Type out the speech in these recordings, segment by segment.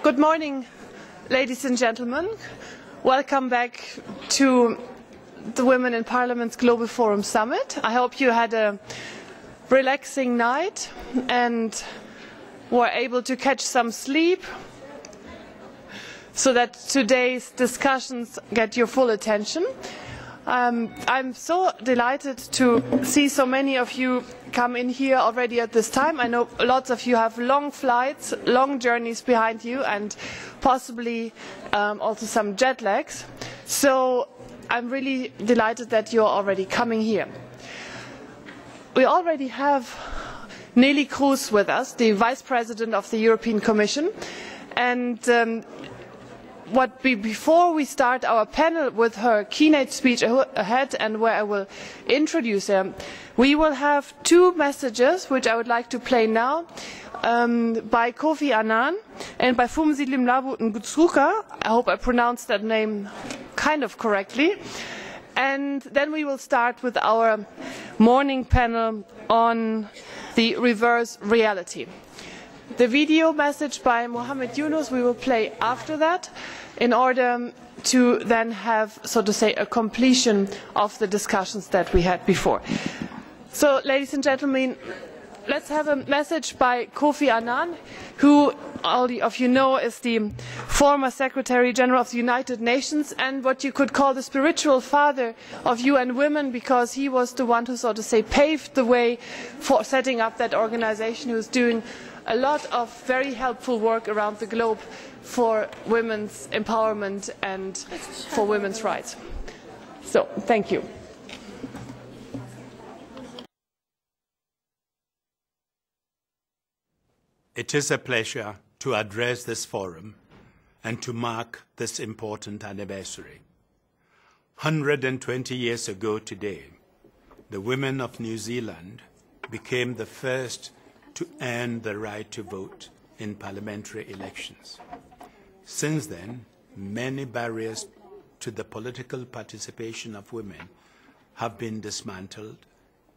Good morning, ladies and gentlemen. Welcome back to the Women in Parliament's Global Forum Summit. I hope you had a relaxing night and were able to catch some sleep so that today's discussions get your full attention. I'm so delighted to see so many of you come in here already at this time. I know lots of you have long flights, long journeys behind you, and possibly also some jet lags. So I'm really delighted that you're already coming here. We already have Neelie Kroes with us, the Vice President of the European Commission, and before we start our panel with her keynote speech ahead and where I will introduce her, we will have two messages which I would like to play now by Kofi Annan and by Thomsen Ngutsuka. I hope I pronounced that name kind of correctly. And then we will start with our morning panel on the reverse reality. The video message by Mohammed Yunus we will play after that in order to then have, so to say, a completion of the discussions that we had before. So, ladies and gentlemen, let's have a message by Kofi Annan, who all of you know is the former Secretary General of the United Nations and what you could call the spiritual father of UN Women, because he was the one who, so to say, paved the way for setting up that organization, who is doing a lot of very helpful work around the globe for women's empowerment and for women's rights. So, thank you. It is a pleasure to address this forum and to mark this important anniversary. 120 years ago today, the women of New Zealand became the first to earn the right to vote in parliamentary elections. Since then, many barriers to the political participation of women have been dismantled,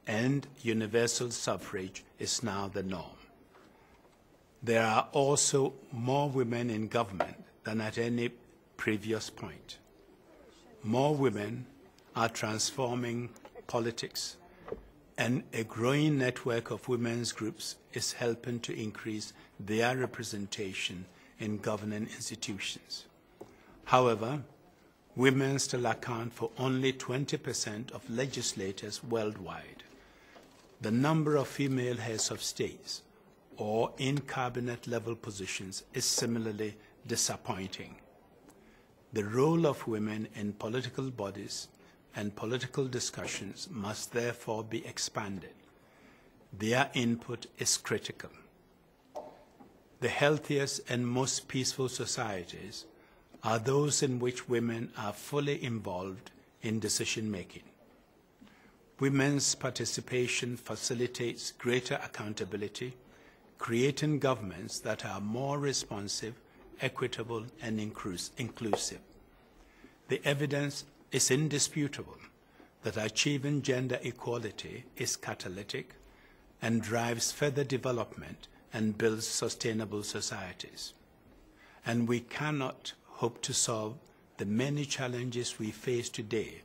and universal suffrage is now the norm. There are also more women in government than at any previous point. More women are transforming politics, and a growing network of women's groups is helping to increase their representation in governing institutions. However, women still account for only 20% of legislators worldwide. The number of female heads of states or in cabinet-level positions is similarly disappointing. The role of women in political bodies and political discussions must therefore be expanded. Their input is critical. The healthiest and most peaceful societies are those in which women are fully involved in decision-making. Women's participation facilitates greater accountability, creating governments that are more responsive, equitable, and inclusive. The evidence is indisputable that achieving gender equality is catalytic and drives further development and builds sustainable societies. And we cannot hope to solve the many challenges we face today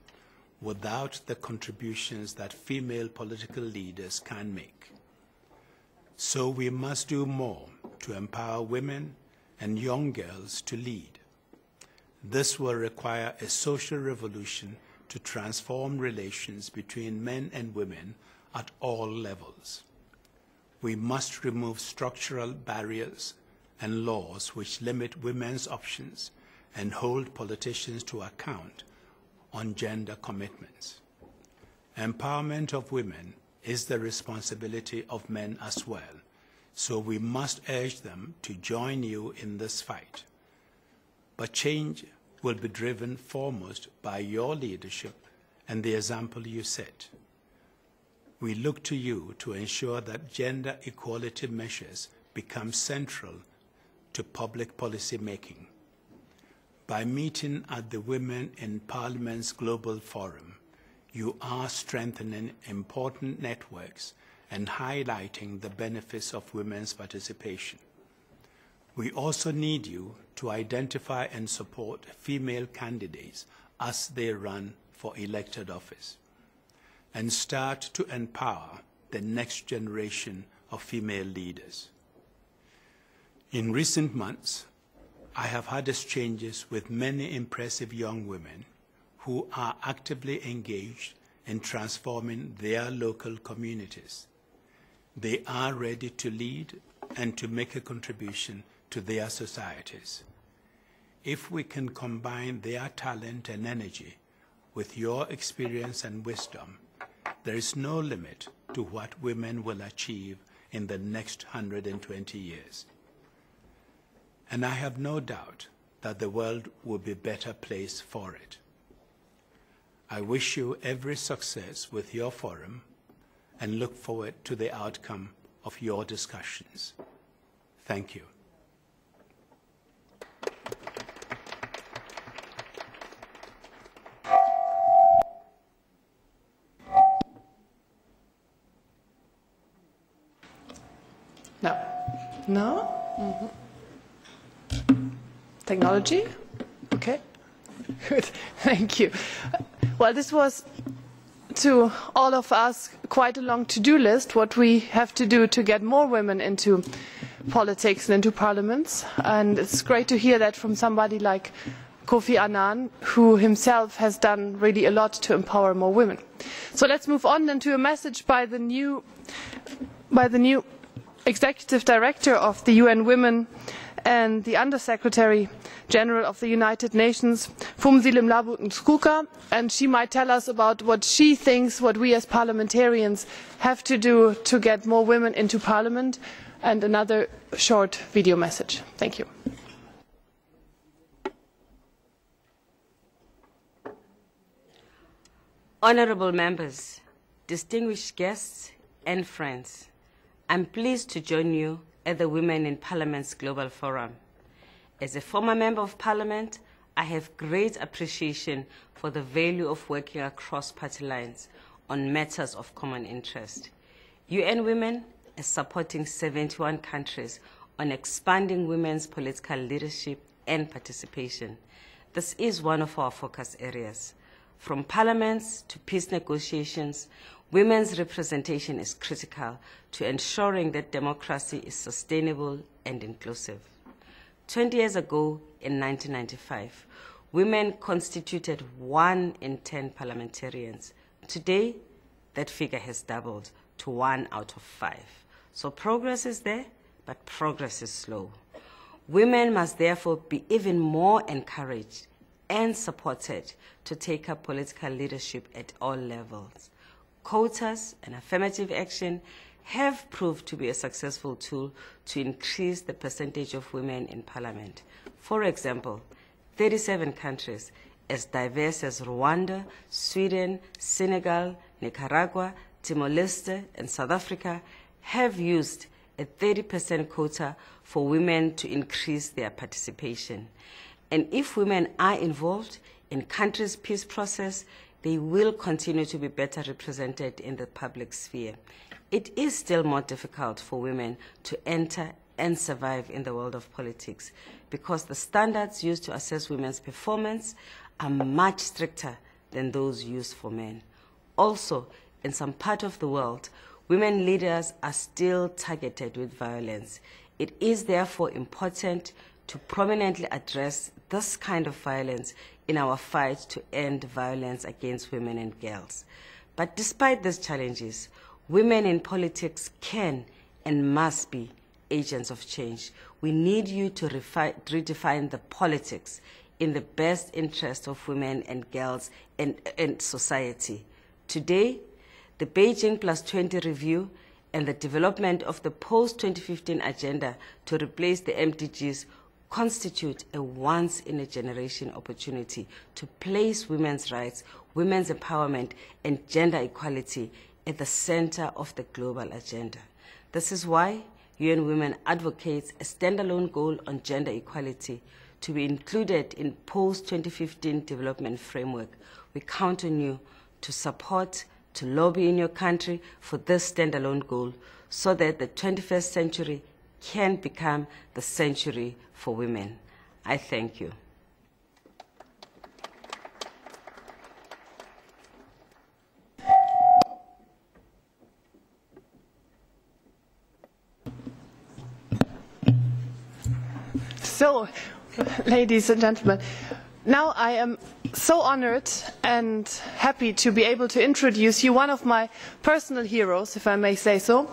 without the contributions that female political leaders can make. So we must do more to empower women and young girls to lead. This will require a social revolution to transform relations between men and women at all levels. We must remove structural barriers and laws which limit women's options and hold politicians to account on gender commitments. Empowerment of women is the responsibility of men as well, so we must urge them to join you in this fight. But change will be driven foremost by your leadership and the example you set. We look to you to ensure that gender equality measures become central to public policy making. By meeting at the Women in Parliament's Global Forum, you are strengthening important networks and highlighting the benefits of women's participation. We also need you to identify and support female candidates as they run for elected office, and start to empower the next generation of female leaders. In recent months, I have had exchanges with many impressive young women who are actively engaged in transforming their local communities. They are ready to lead and to make a contribution to their societies. If we can combine their talent and energy with your experience and wisdom, there is no limit to what women will achieve in the next 120 years. And I have no doubt that the world will be a better place for it. I wish you every success with your forum and look forward to the outcome of your discussions. Thank you. No. No? Mm-hmm. Technology? Okay. Good. Thank you. Well, this was, to all of us, quite a long to-do list, what we have to do to get more women into politics and into parliaments. And it's great to hear that from somebody like Kofi Annan, who himself has done really a lot to empower more women. So let's move on then to a message by the new Executive Director of the UN Women and the Under-Secretary General of the United Nations, Phumzile Mlambo-Ngcuka, and she might tell us about what she thinks, what we as parliamentarians have to do to get more women into Parliament, and another short video message. Thank you. Honourable members, distinguished guests and friends, I'm pleased to join you at the Women in Parliament's Global Forum. As a former Member of Parliament, I have great appreciation for the value of working across party lines on matters of common interest. UN Women is supporting 71 countries on expanding women's political leadership and participation. This is one of our focus areas. From parliaments to peace negotiations, women's representation is critical to ensuring that democracy is sustainable and inclusive. 20 years ago, in 1995, women constituted 1 in 10 parliamentarians. Today, that figure has doubled to 1 out of 5. So progress is there, but progress is slow. Women must therefore be even more encouraged and supported to take up political leadership at all levels. Quotas and affirmative action have proved to be a successful tool to increase the percentage of women in parliament. For example, 37 countries as diverse as Rwanda, Sweden, Senegal, Nicaragua, Timor-Leste, and South Africa have used a 30% quota for women to increase their participation. And if women are involved in countries' peace process, they will continue to be better represented in the public sphere. It is still more difficult for women to enter and survive in the world of politics because the standards used to assess women's performance are much stricter than those used for men. Also, in some part of the world, women leaders are still targeted with violence. It is therefore important to prominently address this kind of violence in our fight to end violence against women and girls. But despite these challenges, women in politics can and must be agents of change. We need you to redefine the politics in the best interest of women and girls and society. Today, the Beijing +20 review and the development of the post-2015 agenda to replace the MDGs constitute a once-in-a-generation opportunity to place women's rights, women's empowerment, and gender equality at the center of the global agenda. This is why UN Women advocates a standalone goal on gender equality to be included in post-2015 development framework. We count on you to support, to lobby in your country for this standalone goal so that the 21st century can become the century for women. I thank you. So, ladies and gentlemen, now I am so honored and happy to be able to introduce you one of my personal heroes, if I may say so,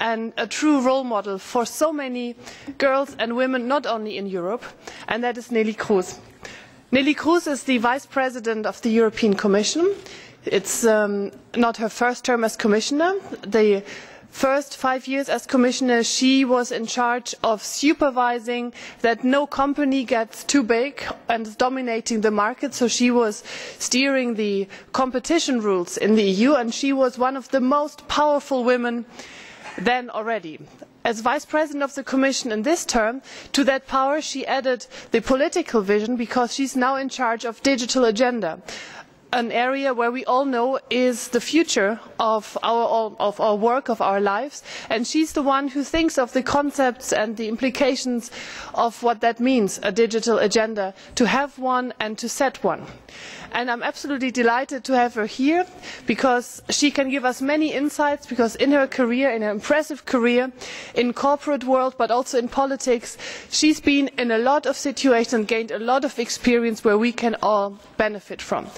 and a true role model for so many girls and women, not only in Europe, and that is Neelie Kroes. Neelie Kroes is the Vice President of the European Commission. It's not her first term as Commissioner. The first 5 years as Commissioner, she was in charge of supervising that no company gets too big and is dominating the market. So she was steering the competition rules in the EU, and she was one of the most powerful women then already. As Vice President of the Commission in this term, to that power she added the political vision, because she's now in charge of digital agenda, an area where we all know is the future of our work, of our lives, and she's the one who thinks of the concepts and the implications of what that means, a digital agenda, to have one and to set one. And I'm absolutely delighted to have her here, because she can give us many insights, because in her career, in her impressive career in corporate world, but also in politics, she's been in a lot of situations and gained a lot of experience where we can all benefit from.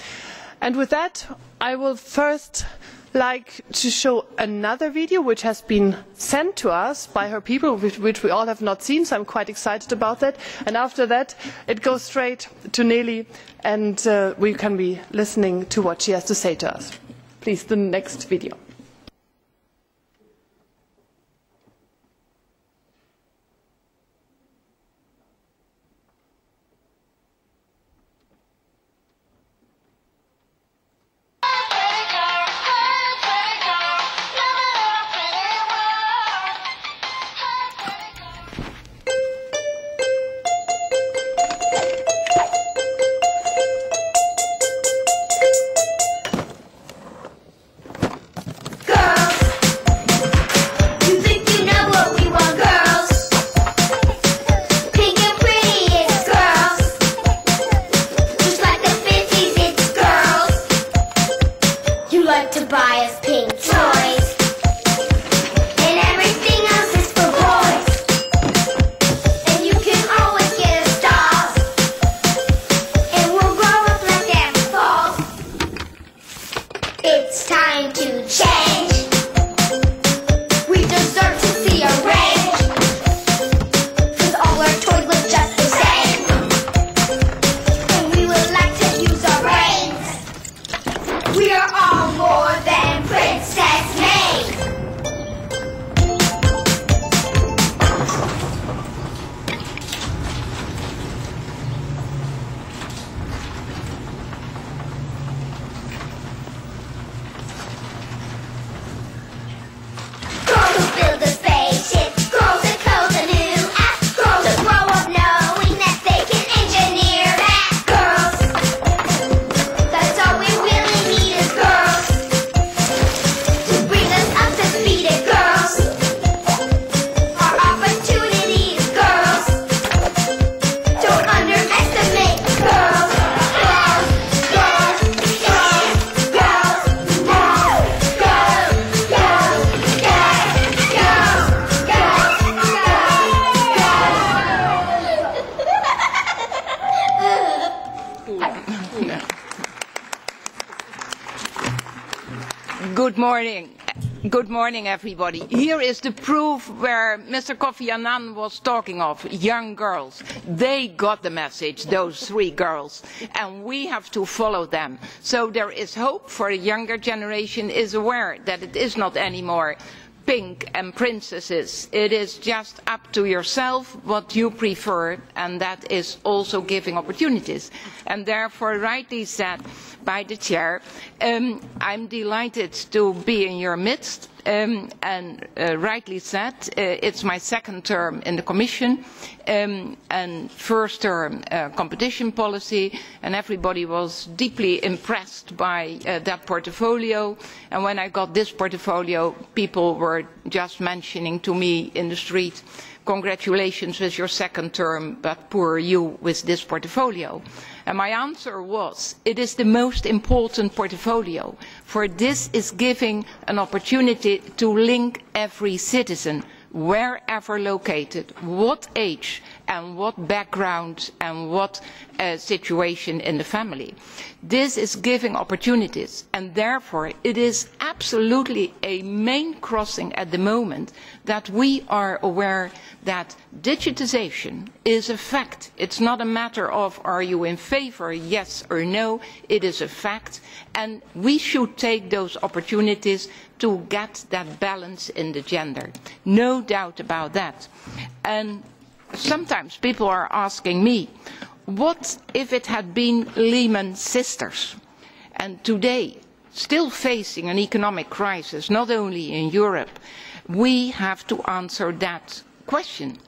And with that, I will first like to show another video which has been sent to us by her people, which we all have not seen, so I'm quite excited about that. And after that, it goes straight to Neelie, and we can be listening to what she has to say to us. Please, the next video. Good morning, everybody. Here is the proof where Mr. Kofi Annan was talking of young girls. They got the message, those 3 girls, and we have to follow them. So there is hope for the younger generation is aware that it is not anymore pink and princesses. It is just up to yourself what you prefer, and that is also giving opportunities. And therefore, rightly said by the chair, I'm delighted to be in your midst, and rightly said, it's my 2nd term in the Commission, and first term competition policy, and everybody was deeply impressed by that portfolio. And when I got this portfolio, people were just mentioning to me in the street, congratulations with your second term, but poor you with this portfolio. And my answer was, it is the most important portfolio, for this is giving an opportunity to link every citizen, wherever located, what age and what background and what situation in the family. This is giving opportunities, and therefore it is absolutely a main crossing at the moment that we are aware that digitization is a fact. It's not a matter of are you in favor, yes or no, it is a fact, and we should take those opportunities to get that balance in the gender. No doubt about that. And sometimes people are asking me, what if it had been Lehman sisters? And today, still facing an economic crisis, not only in Europe, we have to answer that question.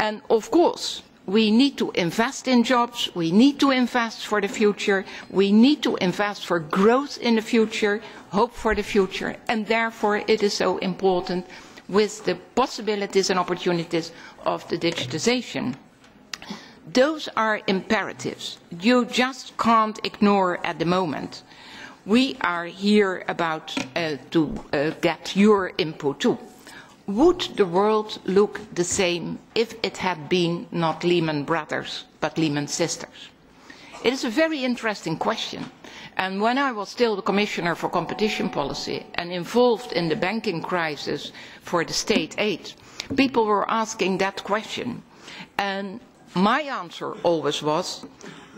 And of course, we need to invest in jobs, we need to invest for the future, we need to invest for growth in the future, hope for the future, and therefore it is so important with the possibilities and opportunities of the digitization. Those are imperatives. You just can't ignore at the moment. We are here about to get your input too. Would the world look the same if it had been not Lehman Brothers, but Lehman Sisters? It is a very interesting question. And when I was still the Commissioner for Competition Policy and involved in the banking crisis for the state aid, people were asking that question. And my answer always was,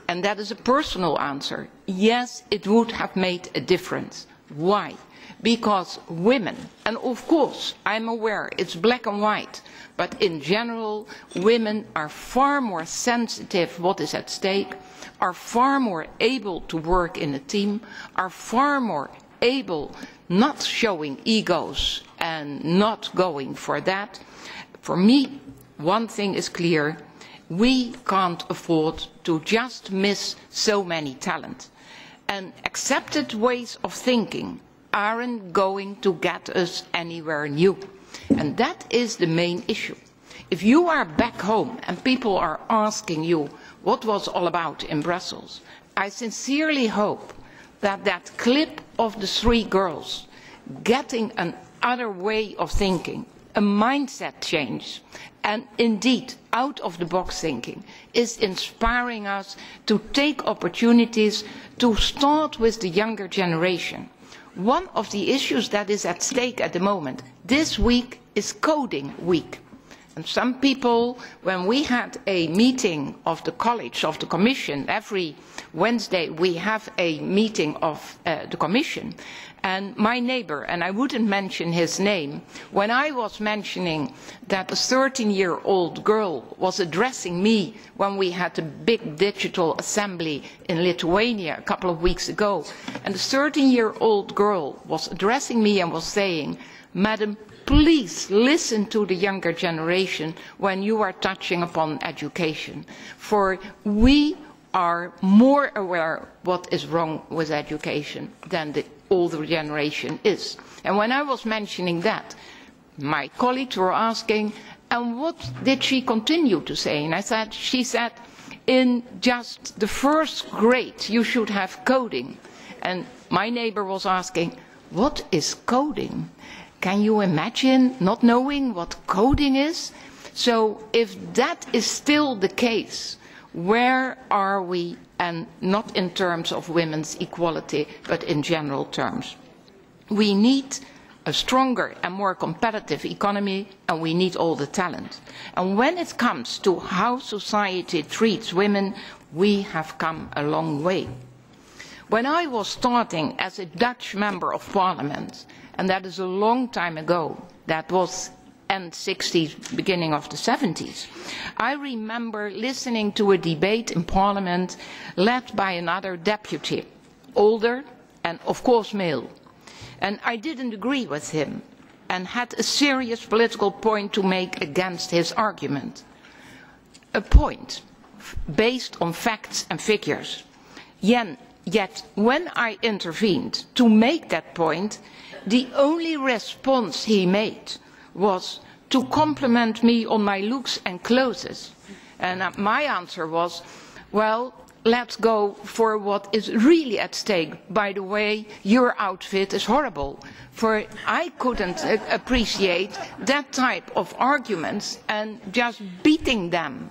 and that is a personal answer, yes, it would have made a difference. Why? Because women, and of course I'm aware it's black and white, but in general women are far more sensitive what is at stake, are far more able to work in a team, are far more able not showing egos and not going for that. For me, one thing is clear, we can't afford to just miss so many talent. And accepted ways of thinking aren't going to get us anywhere new. And that is the main issue. If you are back home and people are asking you what was all about in Brussels, I sincerely hope that that clip of the 3 girls getting another way of thinking, a mindset change, and indeed out of the box thinking is inspiring us to take opportunities to start with the younger generation. One of the issues that is at stake at the moment this week is coding week. And some people, when we had a meeting of the College of the Commission, every Wednesday we have a meeting of the Commission, and my neighbour, and I wouldn't mention his name, when I was mentioning that a 13-year-old girl was addressing me when we had a big digital assembly in Lithuania a couple of weeks ago, and the 13-year-old girl was addressing me and was saying, "Madam, please listen to the younger generation when you are touching upon education, for we are more aware what is wrong with education than the older generation is." And when I was mentioning that, my colleagues were asking, and what did she continue to say? And I said, she said, in just the first grade you should have coding. And my neighbor was asking, what is coding? Can you imagine not knowing what coding is? So if that is still the case, where are we, and not in terms of women's equality, but in general terms? We need a stronger and more competitive economy, and we need all the talent. And when it comes to how society treats women, we have come a long way. When I was starting as a Dutch member of parliament, and that is a long time ago, that was end 60s, beginning of the 70s, I remember listening to a debate in Parliament led by another deputy, older and of course male. And I didn't agree with him and had a serious political point to make against his argument. A point based on facts and figures. Yet when I intervened to make that point, the only response he made was, to compliment me on my looks and clothes. And my answer was, well, let's go for what is really at stake. By the way, your outfit is horrible. For I couldn't appreciate that type of arguments and just beating them.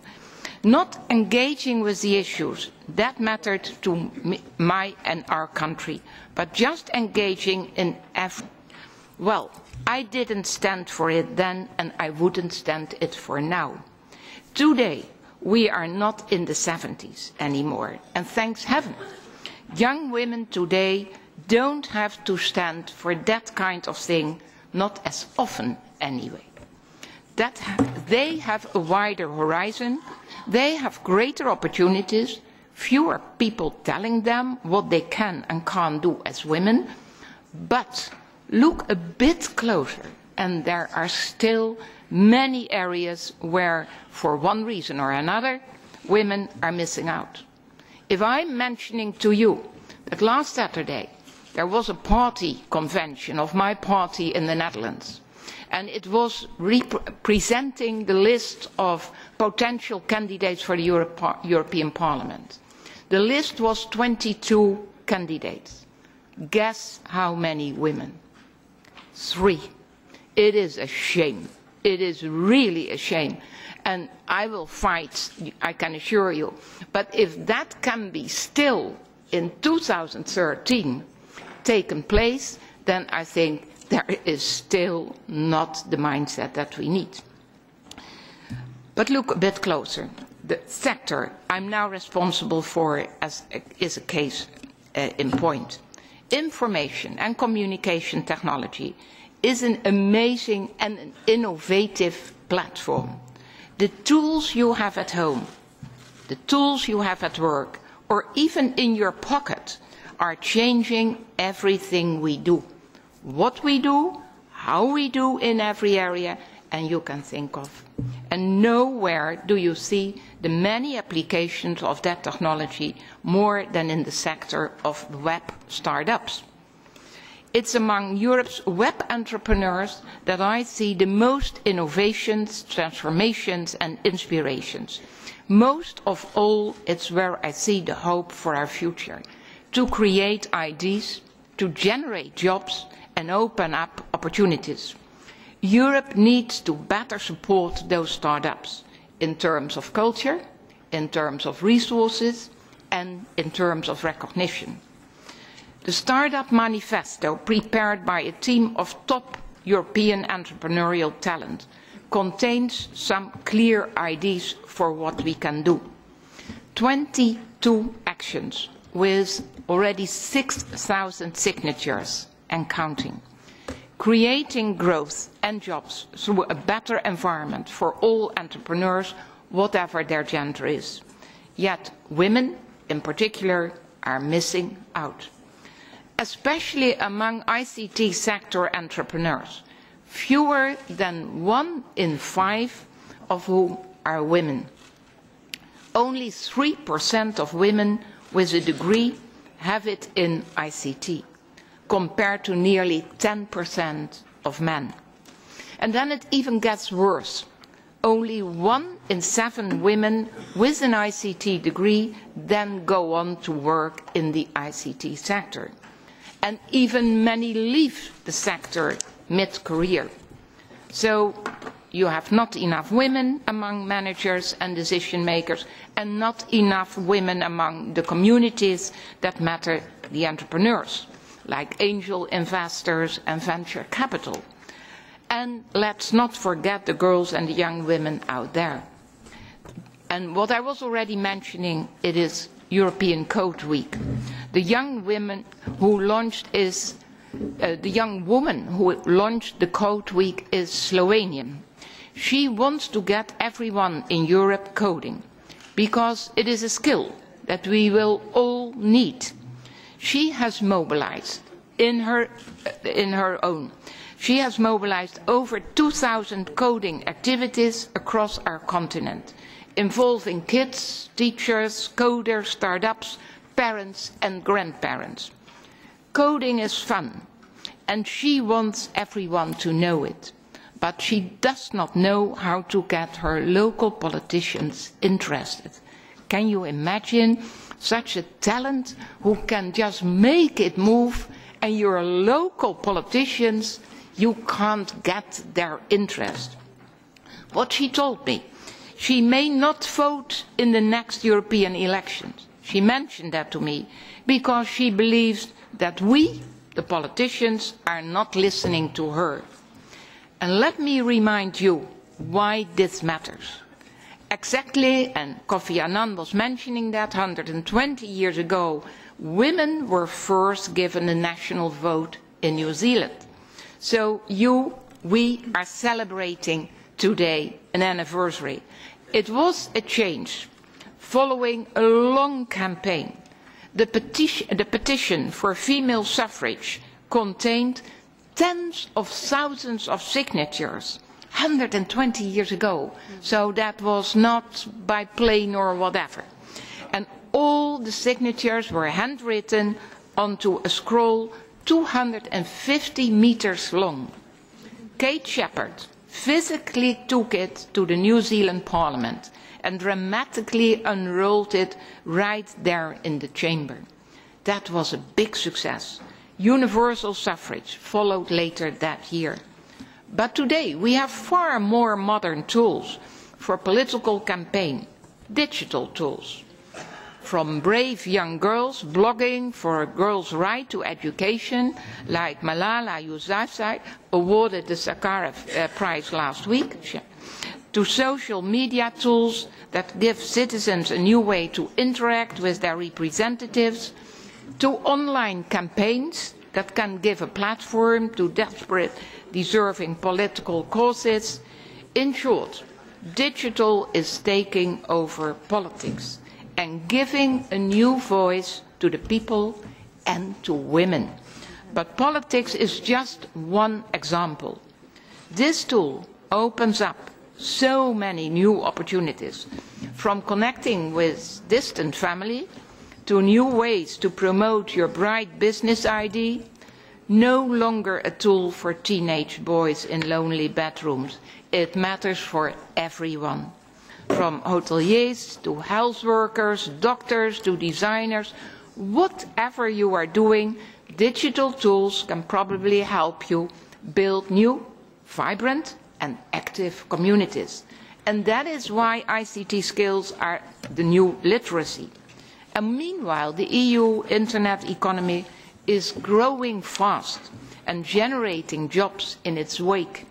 Not engaging with the issues that mattered to my and our country, but just engaging in well, I didn't stand for it then, and I wouldn't stand it for now. Today, we are not in the 70s anymore, and thanks heaven. Young women today don't have to stand for that kind of thing, not as often anyway. That they have a wider horizon, they have greater opportunities, fewer people telling them what they can and can't do as women, but look a bit closer and there are still many areas where, for one reason or another, women are missing out. If I'm mentioning to you that last Saturday there was a party convention of my party in the Netherlands, and it was presenting the list of potential candidates for the European Parliament. The list was 22 candidates. Guess how many women? 3. It is a shame. It is really a shame. And I will fight, I can assure you. But if that can be still in 2013 taken place, then I think there is still not the mindset that we need. But look a bit closer. The sector I'm now responsible for is a case in point. Information and communication technology is an amazing and an innovative platform. The tools you have at home, the tools you have at work, or even in your pocket are changing everything we do. What we do, how we do in every area, and you can think of. And nowhere do you see the many applications of that technology more than in the sector of web startups. It's among Europe's web entrepreneurs that I see the most innovations, transformations and inspirations. Most of all, it's where I see the hope for our future, to create ideas, to generate jobs and open up opportunities. Europe needs to better support those startups in terms of culture, in terms of resources and in terms of recognition. The Startup Manifesto, prepared by a team of top European entrepreneurial talent, contains some clear ideas for what we can do. 22 actions with already 6,000 signatures and counting. Creating growth and jobs through a better environment for all entrepreneurs, whatever their gender is. Yet women, in particular, are missing out. Especially among ICT sector entrepreneurs, fewer than 1 in 5 of whom are women. Only 3% of women with a degree have it in ICT, compared to nearly 10% of men. And then it even gets worse. Only 1 in 7 women with an ICT degree then go on to work in the ICT sector. And even many leave the sector mid-career. So you have not enough women among managers and decision makers, and not enough women among the communities that matter, the entrepreneurs, like angel investors and venture capital. And let's not forget the girls and the young women out there. And what I was already mentioning, it is European Code Week. The young woman who launched the young woman who launched the Code Week is Slovenian. She wants to get everyone in Europe coding, because it is a skill that we will all need. She has mobilized in her own. She has mobilized over 2,000 coding activities across our continent, involving kids, teachers, coders, startups, parents and grandparents. Coding is fun, and she wants everyone to know it. but she does not know how to get her local politicians interested. Can you imagine such a talent who can just make it move, and your local politicians, you can't get their interest? What she told me, she may not vote in the next European elections. She mentioned that to me because she believes that we, the politicians, are not listening to her. And let me remind you why this matters. Exactly, and Kofi Annan was mentioning that 120 years ago, women were first given a national vote in New Zealand. So we are celebrating today an anniversary. It was a change following a long campaign. The petition for female suffrage contained tens of thousands of signatures 120 years ago. So that was not by plane or whatever. And all the signatures were handwritten onto a scroll 250 meters long. Kate Shepherd physically took it to the New Zealand Parliament and dramatically unrolled it right there in the chamber. That was a big success. Universal suffrage followed later that year. But today we have far more modern tools for political campaign, digital tools. From brave young girls blogging for a girls' right to education, like Malala Yousafzai, awarded the Sakharov Prize last week, to social media tools that give citizens a new way to interact with their representatives, to online campaigns that can give a platform to desperate, deserving political causes. In short, digital is taking over politics and giving a new voice to the people and to women. But politics is just one example. This tool opens up so many new opportunities, from connecting with distant family to new ways to promote your bright business idea. No longer a tool for teenage boys in lonely bedrooms. It matters for everyone. From hoteliers to health workers, doctors to designers, whatever you are doing, digital tools can probably help you build new, vibrant and active communities. And that is why ICT skills are the new literacy. And meanwhile, the EU internet economy is growing fast and generating jobs in its wake.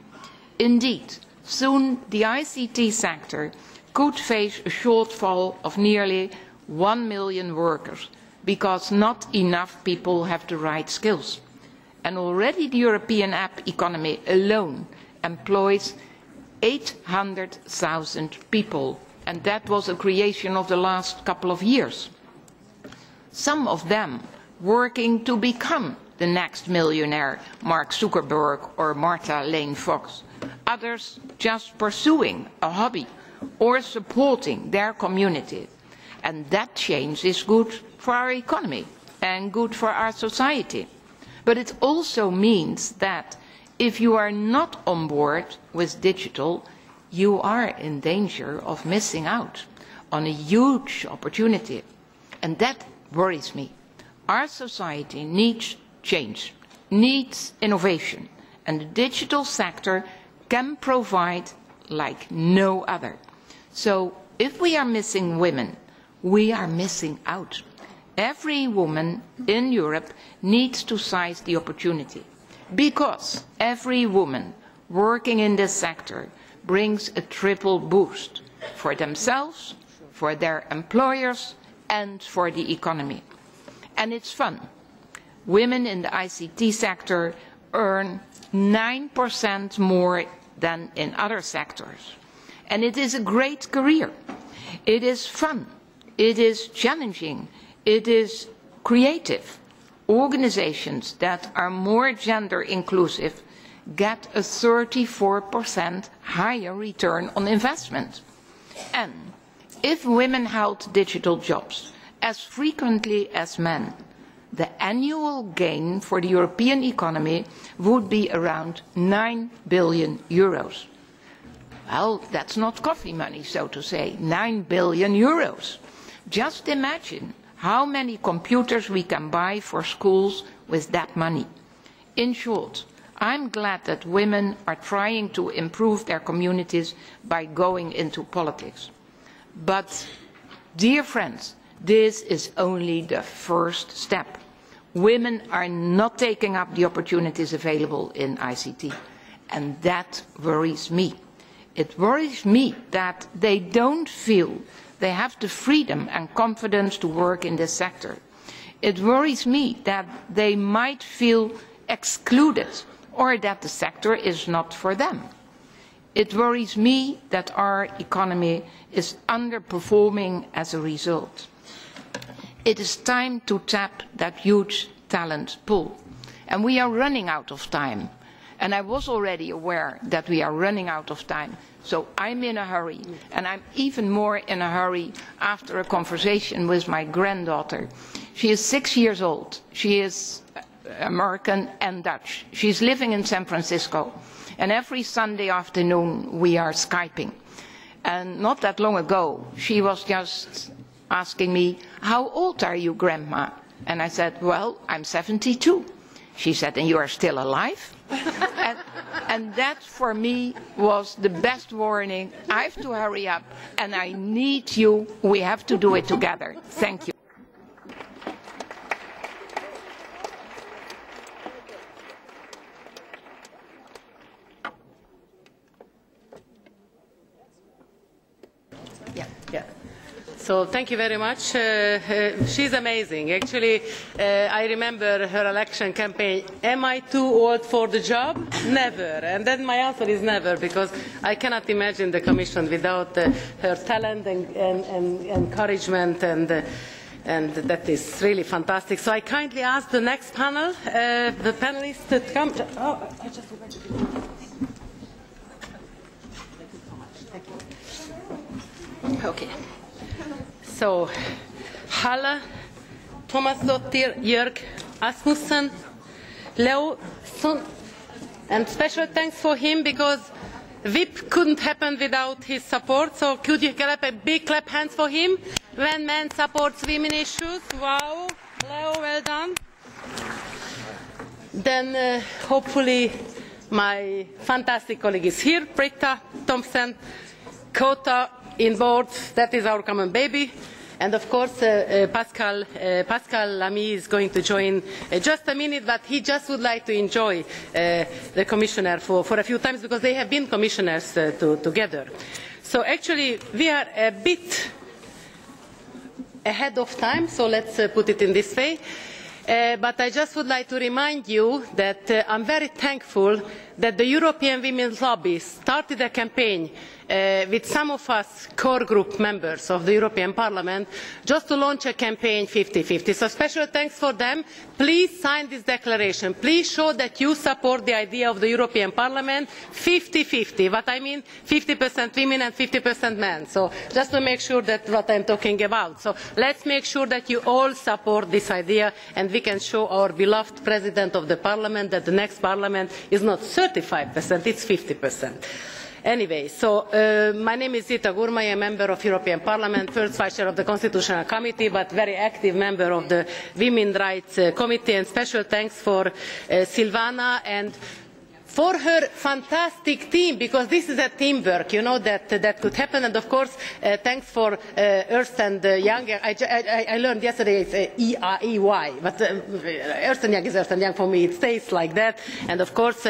Indeed, soon the ICT sector could face a shortfall of nearly 1 million workers because not enough people have the right skills. And already the European app economy alone employs 800,000 people, and that was a creation of the last couple of years. Some of them working to become the next millionaire, Mark Zuckerberg or Martha Lane Fox. Others just pursuing a hobby or supporting their community. And that change is good for our economy and good for our society. But it also means that if you are not on board with digital, you are in danger of missing out on a huge opportunity. And that worries me. Our society needs change, needs innovation, and the digital sector can provide like no other. So if we are missing women, we are missing out. Every woman in Europe needs to seize the opportunity, because every woman working in this sector brings a triple boost for themselves, for their employers, and for the economy. And it's fun. Women in the ICT sector earn 9% more than in other sectors. And it is a great career. It is fun. It is challenging. It is creative. Organizations that are more gender inclusive get a 34% higher return on investment. And if women held digital jobs as frequently as men, the annual gain for the European economy would be around 9 billion euros. Well, that's not coffee money, so to say, 9 billion euros. Just imagine how many computers we can buy for schools with that money. In short, I'm glad that women are trying to improve their communities by going into politics. But, dear friends, this is only the first step. Women are not taking up the opportunities available in ICT, and that worries me. It worries me that they don't feel they have the freedom and confidence to work in this sector. It worries me that they might feel excluded or that the sector is not for them. It worries me that our economy is underperforming as a result. It is time to tap that huge talent pool. And we are running out of time. And I was already aware that we are running out of time. So I'm in a hurry. And I'm even more in a hurry after a conversation with my granddaughter. She is 6 years old. She is American and Dutch. She's living in San Francisco. And every Sunday afternoon we are Skyping. And not that long ago, she was just asking me, "How old are you, Grandma?" And I said, "Well, I'm 72. She said, "And you are still alive?" and that for me was the best warning. I have to hurry up and I need you. We have to do it together. Thank you. Yeah. So thank you very much. She's amazing. Actually, I remember her election campaign, am I too old for the job? Never. And then my answer is never, because I cannot imagine the Commission without her talent and encouragement, and that is really fantastic. So I kindly ask the next panel, the panelists to come. Oh, I just forgot to do that. Thank you so much. Thank you. Okay. So, Halla, Tomasdottir, Jörg, Asmussen, Leo, and special thanks for him, because WIP couldn't happen without his support. So could you clap a big clap hands for him? When men supports women issues. Wow, Leo, well done. Then hopefully my fantastic colleague is here, Britta, Thomsen, Kota, in board, that is our common baby. And of course, Pascal Lamy is going to join just a minute, but he just would like to enjoy the commissioner for a few times, because they have been commissioners together. So actually, we are a bit ahead of time, so let's put it in this way. But I just would like to remind you that I'm very thankful that the European Women's Lobby started a campaign with some of us core group members of the European Parliament, just to launch a campaign 50-50. So special thanks for them. Please sign this declaration. Please show that you support the idea of the European Parliament 50-50. What I mean, 50% women and 50% men. So just to make sure that what I'm talking about. So let's make sure that you all support this idea, and we can show our beloved President of the Parliament that the next Parliament is not 35%, it's 50%. Anyway, so my name is Zita, Gurmai, a member of European Parliament, first Vice Chair of the Constitutional Committee, but very active member of the Women's Rights Committee, and special thanks for Silvana and for her fantastic team, because this is a teamwork, you know, that could happen. And of course, thanks for Ernst and Young. I learned yesterday it's E-Y, but Ernst and Young is Ernst and Young for me. It stays like that. And of course,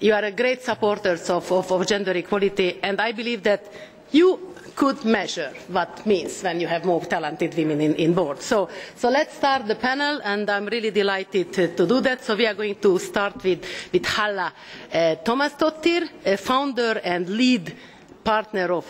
you are a great supporters of gender equality, and I believe that you could measure what it means when you have more talented women in board. So let's start the panel, and I'm really delighted to do that. So we are going to start with Halla Tomasdottir, founder and lead partner of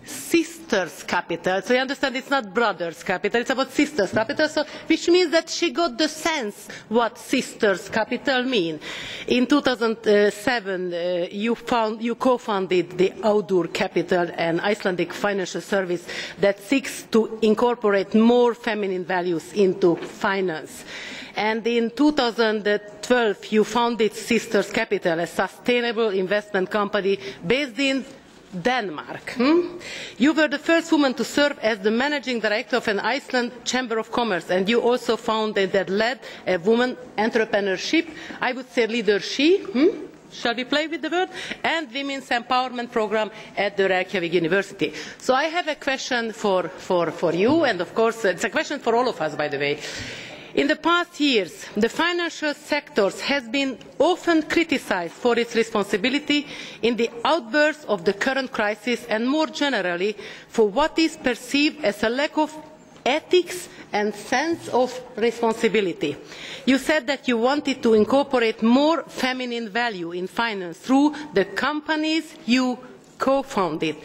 sisters' capital. So you understand it's not brothers' capital, it's about sisters' capital, so, which means that she got the sense what sisters' capital mean. In 2007, you co-founded the Outdoor Capital, an Icelandic financial service that seeks to incorporate more feminine values into finance. And in 2012, you founded Sisters Capital, a sustainable investment company based in Denmark. You were the first woman to serve as the managing director of an Iceland Chamber of Commerce, and you also founded and led a woman entrepreneurship, I would say leadership, shall we play with the word, and women's empowerment program at the Reykjavik University. So I have a question for you, and of course it's a question for all of us, by the way. In the past years, the financial sector has been often criticised for its responsibility in the outburst of the current crisis and more generally for what is perceived as a lack of ethics and sense of responsibility. You said that you wanted to incorporate more feminine value in finance through the companies you co-founded.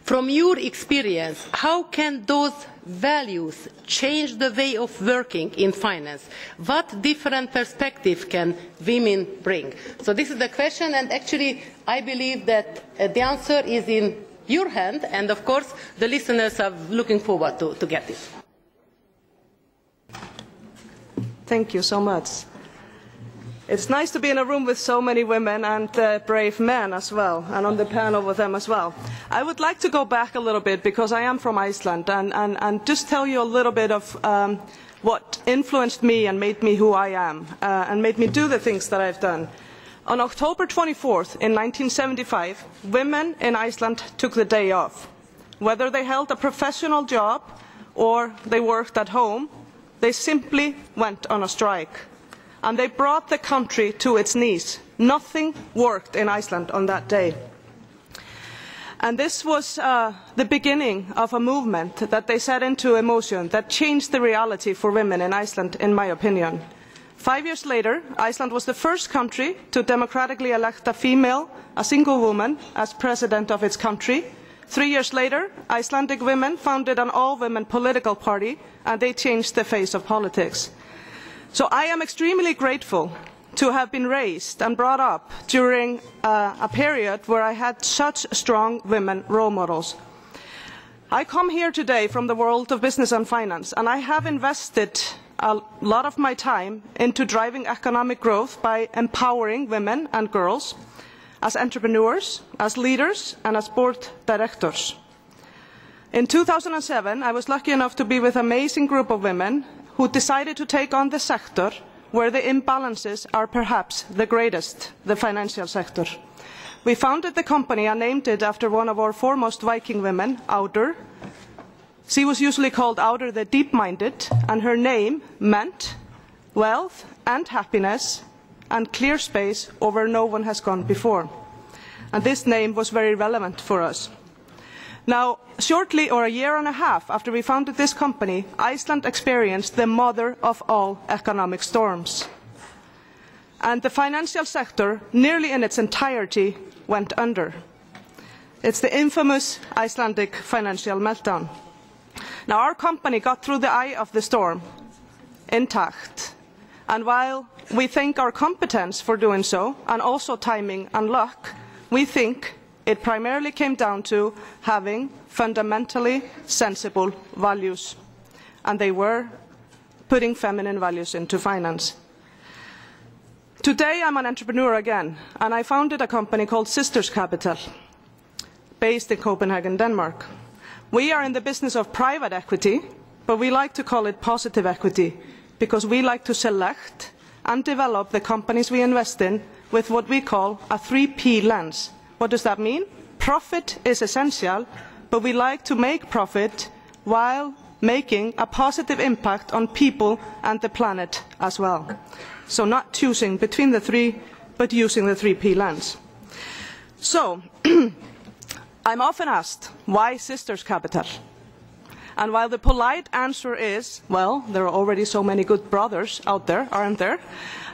From your experience, how can those values change the way of working in finance? What different perspective can women bring? So this is the question, and actually I believe that the answer is in your hand, and of course the listeners are looking forward to get it. Thank you so much. It's nice to be in a room with so many women and brave men as well, and on the panel with them as well. I would like to go back a little bit, because I am from Iceland, and just tell you a little bit of what influenced me and made me who I am, and made me do the things that I've done. On October 24th in 1975, women in Iceland took the day off. Whether they held a professional job or they worked at home, they simply went on a strike. And they brought the country to its knees. Nothing worked in Iceland on that day. And this was the beginning of a movement that they set into motion that changed the reality for women in Iceland, in my opinion. 5 years later, Iceland was the first country to democratically elect a female, a single woman, as president of its country. 3 years later, Icelandic women founded an all-women political party, and they changed the face of politics. So I am extremely grateful to have been raised and brought up during a period where I had such strong women role models. I come here today from the world of business and finance, and I have invested a lot of my time into driving economic growth by empowering women and girls as entrepreneurs, as leaders, and as board directors. In 2007, I was lucky enough to be with an amazing group of women who decided to take on the sector where the imbalances are perhaps the greatest, the financial sector. We founded the company and named it after one of our foremost Viking women, Audur. She was usually called Audur the Deep-Minded, and her name meant wealth and happiness and clear space over no one has gone before. And this name was very relevant for us. Now, shortly, or a year and a half after we founded this company, Iceland experienced the mother of all economic storms. And the financial sector, nearly in its entirety, went under. It's the infamous Icelandic financial meltdown. Now, our company got through the eye of the storm intact. And while we thank our competence for doing so, and also timing and luck, we think it primarily came down to having fundamentally sensible values. And they were putting feminine values into finance. Today I'm an entrepreneur again, and I founded a company called Sisters Capital, based in Copenhagen, Denmark. We are in the business of private equity, but we like to call it positive equity, because we like to select and develop the companies we invest in with what we call a 3P lens. What does that mean? Profit is essential, but we like to make profit while making a positive impact on people and the planet as well. So not choosing between the three, but using the 3P lens. So, I'm often asked, why Sisters Capital? And while the polite answer is, well, there are already so many good brothers out there, aren't there?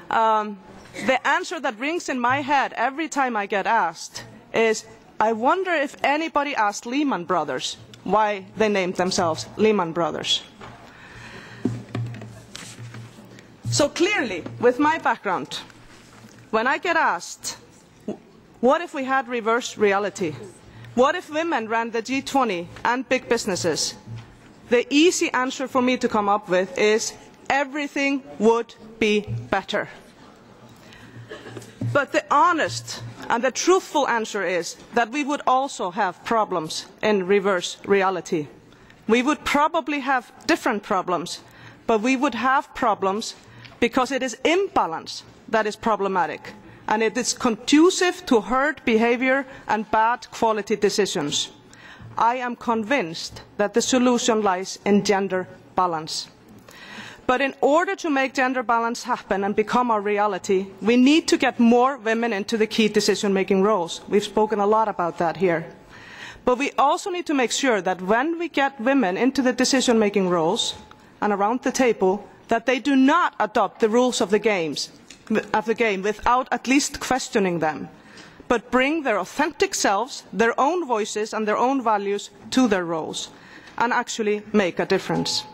The answer that rings in my head every time I get asked is, I wonder if anybody asked Lehman Brothers why they named themselves Lehman Brothers. So clearly, with my background, when I get asked, what if we had reverse reality? What if women ran the G20 and big businesses? The easy answer for me to come up with is everything would be better. But the honest and the truthful answer is that we would also have problems in reverse reality. We would probably have different problems, but we would have problems because it is imbalance that is problematic, and it is conducive to herd behaviour and bad quality decisions. I am convinced that the solution lies in gender balance. But in order to make gender balance happen and become a reality, we need to get more women into the key decision-making roles. We've spoken a lot about that here. But we also need to make sure that when we get women into the decision-making roles and around the table, that they do not adopt the rules of the game without at least questioning them, but bring their authentic selves, their own voices and their own values to their roles and actually make a difference.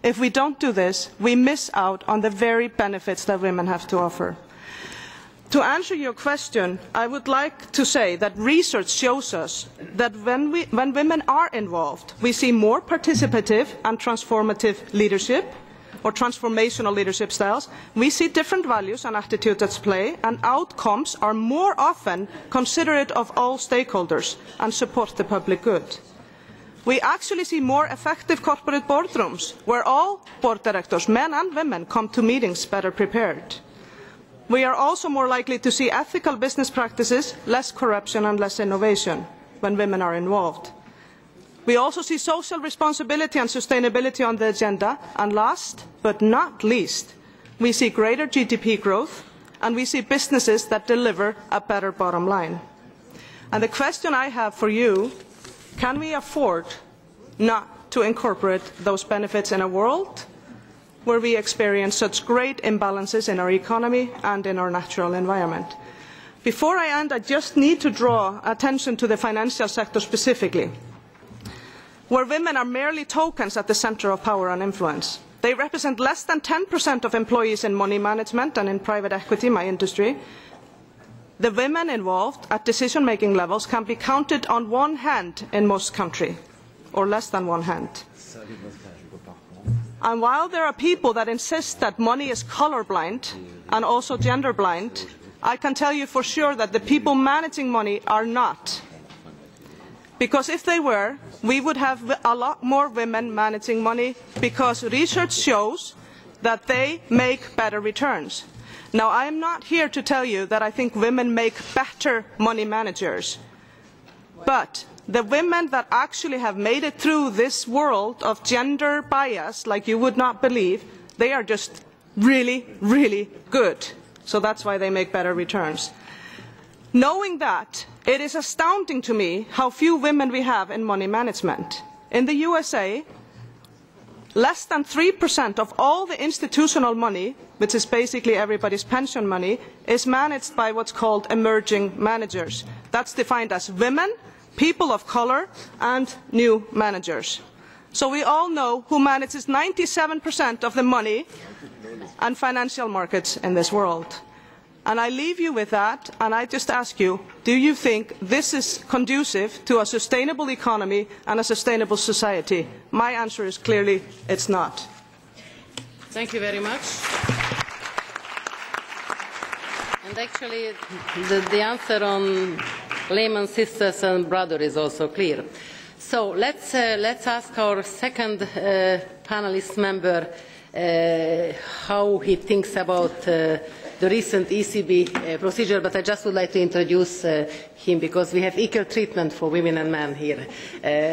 If we don't do this, we miss out on the very benefits that women have to offer. To answer your question, I would like to say that research shows us that when women are involved, we see more participative and transformative leadership, or transformational leadership styles. We see different values and attitudes at play, and outcomes are more often considerate of all stakeholders and support the public good. We actually see more effective corporate boardrooms, where all board directors, men and women, come to meetings better prepared. We are also more likely to see ethical business practices, less corruption and less innovation when women are involved. We also see social responsibility and sustainability on the agenda, and last but not least, we see greater GDP growth and we see businesses that deliver a better bottom line. And the question I have for you, can we afford not to incorporate those benefits in a world where we experience such great imbalances in our economy and in our natural environment? Before I end, I just need to draw attention to the financial sector specifically, where women are merely tokens at the centre of power and influence. They represent less than 10% of employees in money management and in private equity, my industry. The women involved at decision-making levels can be counted on one hand in most countries, or less than one hand. And while there are people that insist that money is colour-blind and also gender-blind, I can tell you for sure that the people managing money are not. Because if they were, we would have a lot more women managing money, because research shows that they make better returns. Now, I am not here to tell you that I think women make better money managers, but the women that actually have made it through this world of gender bias, like you would not believe, they are just really, really good. So that's why they make better returns. Knowing that, it is astounding to me how few women we have in money management. In the USA, less than 3% of all the institutional money, which is basically everybody's pension money, is managed by what's called emerging managers. That's defined as women, people of colour and new managers. So we all know who manages 97% of the money and financial markets in this world. And I leave you with that, and I just ask you, do you think this is conducive to a sustainable economy and a sustainable society? My answer is clearly, it's not. Thank you very much. And actually, the answer on Lehman sisters and brother is also clear. So let's ask our second panelist member how he thinks about the recent ECB procedure, but I just would like to introduce him because we have equal treatment for women and men here,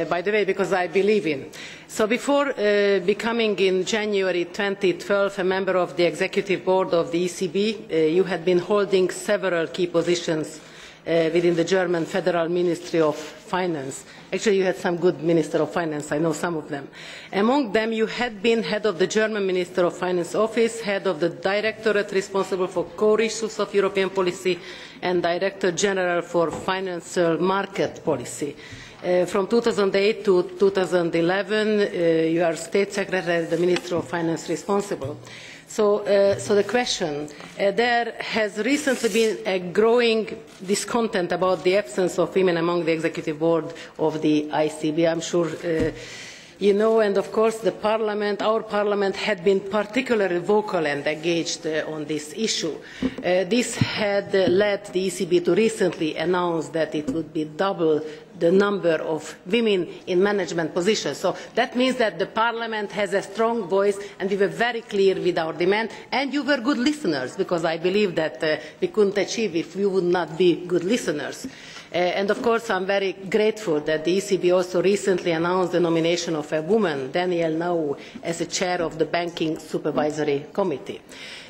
by the way, because I believe in. So before becoming in January 2012 a member of the executive board of the ECB, you had been holding several key positions within the German Federal Ministry of Finance. Actually, you had some good Minister of Finance, I know some of them. Among them, you had been head of the German Minister of Finance office, head of the Directorate responsible for core issues of European policy, and Director General for Financial Market Policy. From 2008 to 2011, you are State Secretary at the Ministry of Finance responsible. So the question, there has recently been a growing discontent about the absence of women among the executive board of the ICB. I'm sure you know, and of course the Parliament, our Parliament, had been particularly vocal and engaged on this issue. This had led the ECB to recently announce that it would be double the number of women in management positions. So that means that the Parliament has a strong voice, and we were very clear with our demand, and you were good listeners, because I believe that we couldn't achieve if we would not be good listeners. And of course, I'm very grateful that the ECB also recently announced the nomination of a woman, Danielle Nau, as the chair of the Banking Supervisory Committee.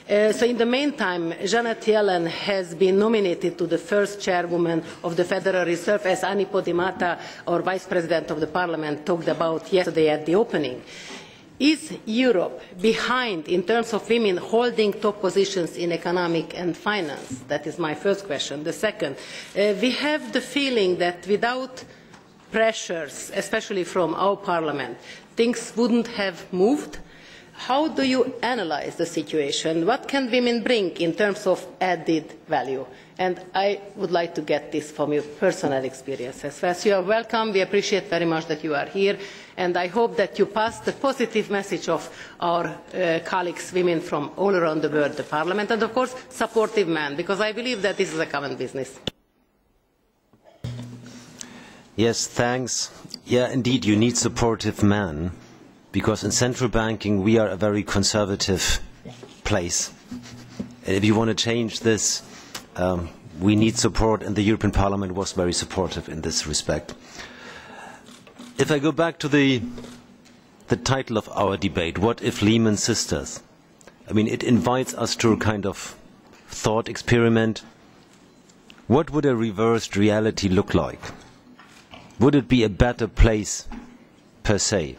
So in the meantime, Janet Yellen has been nominated to the first chairwoman of the Federal Reserve, as Anni Podimata, our Vice President of the Parliament, talked about yesterday at the opening. Is Europe behind in terms of women holding top positions in economic and finance? That is my first question. The second, we have the feeling that without pressures, especially from our Parliament, things wouldn't have moved. How do you analyze the situation? What can women bring in terms of added value? And I would like to get this from your personal experiences. First, you are welcome. We appreciate very much that you are here. And I hope that you pass the positive message of our colleagues, women from all around the world, the Parliament, and of course, supportive men, because I believe that this is a common business. Yes, thanks. Yeah, indeed, you need supportive men, because in central banking we are a very conservative place. And if you want to change this, we need support, and the European Parliament was very supportive in this respect. If I go back to the title of our debate, what if Lehman Sisters? I mean, it invites us to a kind of thought experiment. What would a reversed reality look like? Would it be a better place per se?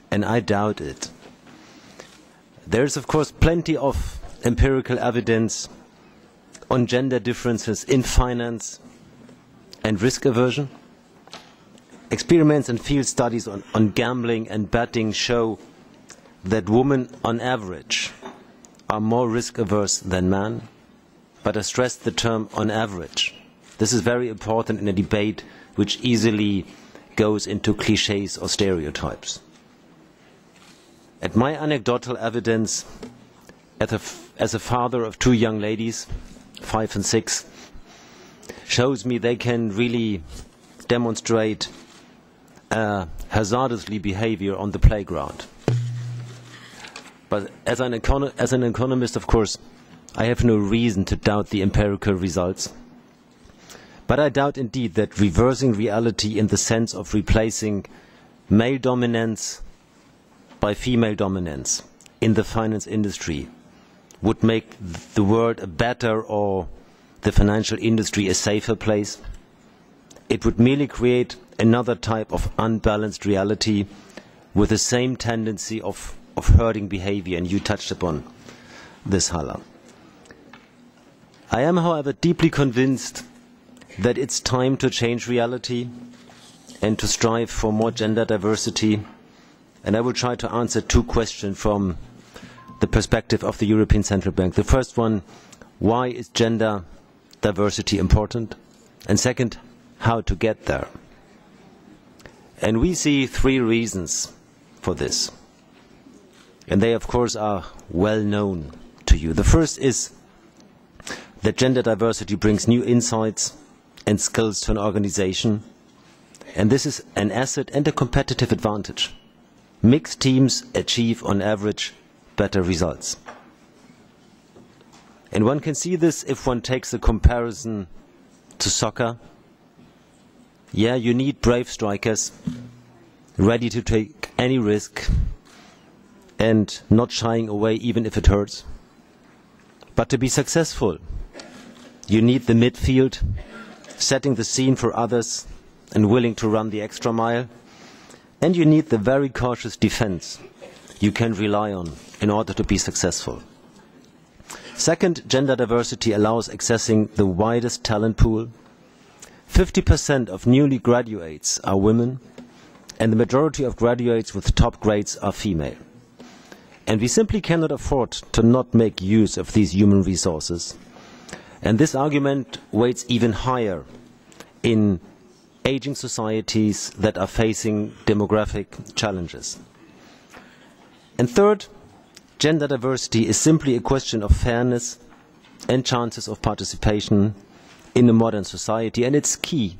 And I doubt it. There is, of course, plenty of empirical evidence on gender differences in finance and risk aversion. Experiments and field studies on gambling and betting show that women, on average, are more risk-averse than men, but I stress the term on average. This is very important in a debate which easily goes into clichés or stereotypes. And my anecdotal evidence, as a father of two young ladies, 5 and 6, shows me they can really demonstrate hazardously behavior on the playground. But as an economist, of course, I have no reason to doubt the empirical results. But I doubt indeed that reversing reality in the sense of replacing male dominance by female dominance in the finance industry would make the world a better or the financial industry a safer place. It would merely create another type of unbalanced reality with the same tendency of herding behavior, and you touched upon this, Halla. I am, however, deeply convinced that it's time to change reality and to strive for more gender diversity, and I will try to answer two questions from the perspective of the European Central Bank. The first one, why is gender diversity important? And second, how to get there. And we see 3 reasons for this. And they, of course, are well known to you. The first is that gender diversity brings new insights and skills to an organization. And this is an asset and a competitive advantage. Mixed teams achieve, on average, better results. And one can see this if one takes a comparison to soccer. Yeah, you need brave strikers, ready to take any risk and not shying away even if it hurts. But to be successful, You need the midfield, setting the scene for others and willing to run the extra mile. And you need the very cautious defense you can rely on in order to be successful. Second, gender diversity allows accessing the widest talent pool. 50% of newly graduates are women, and the majority of graduates with top grades are female. And we simply cannot afford to not make use of these human resources. And this argument weighs even higher in aging societies that are facing demographic challenges. And third, gender diversity is simply a question of fairness and chances of participation in a modern society, and it's key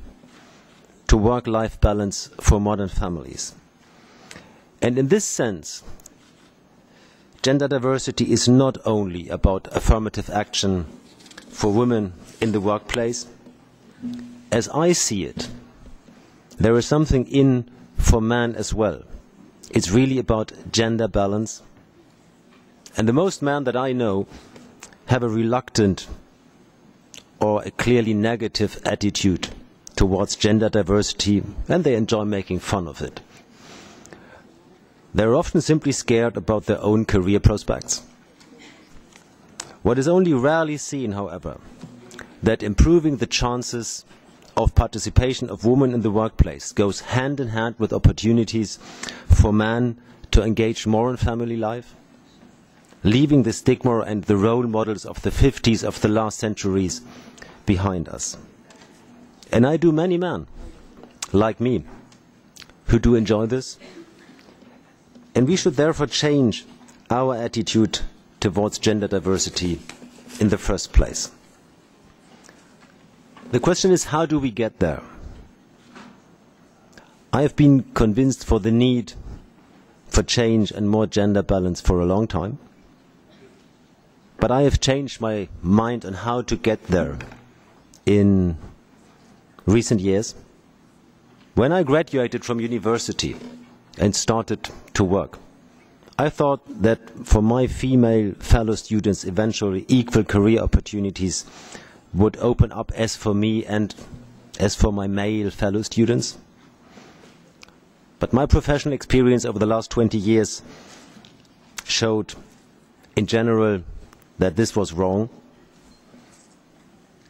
to work-life balance for modern families. And in this sense, gender diversity is not only about affirmative action for women in the workplace. As I see it, there is something in for men as well. It's really about gender balance. And the most men that I know have a reluctant or a clearly negative attitude towards gender diversity, and they enjoy making fun of it. They're often simply scared about their own career prospects. What is only rarely seen, however, that improving the chances of participation of women in the workplace goes hand in hand with opportunities for men to engage more in family life, leaving the stigma and the role models of the 50s of the last centuries behind us. And I do many men, like me, who do enjoy this. And we should therefore change our attitude towards gender diversity in the first place. The question is, how do we get there? I have been convinced for the need for change and more gender balance for a long time. But I have changed my mind on how to get there in recent years. When I graduated from university and started to work, I thought that for my female fellow students, eventually equal career opportunities would open up as for me and as for my male fellow students. But my professional experience over the last 20 years showed, in general, that this was wrong.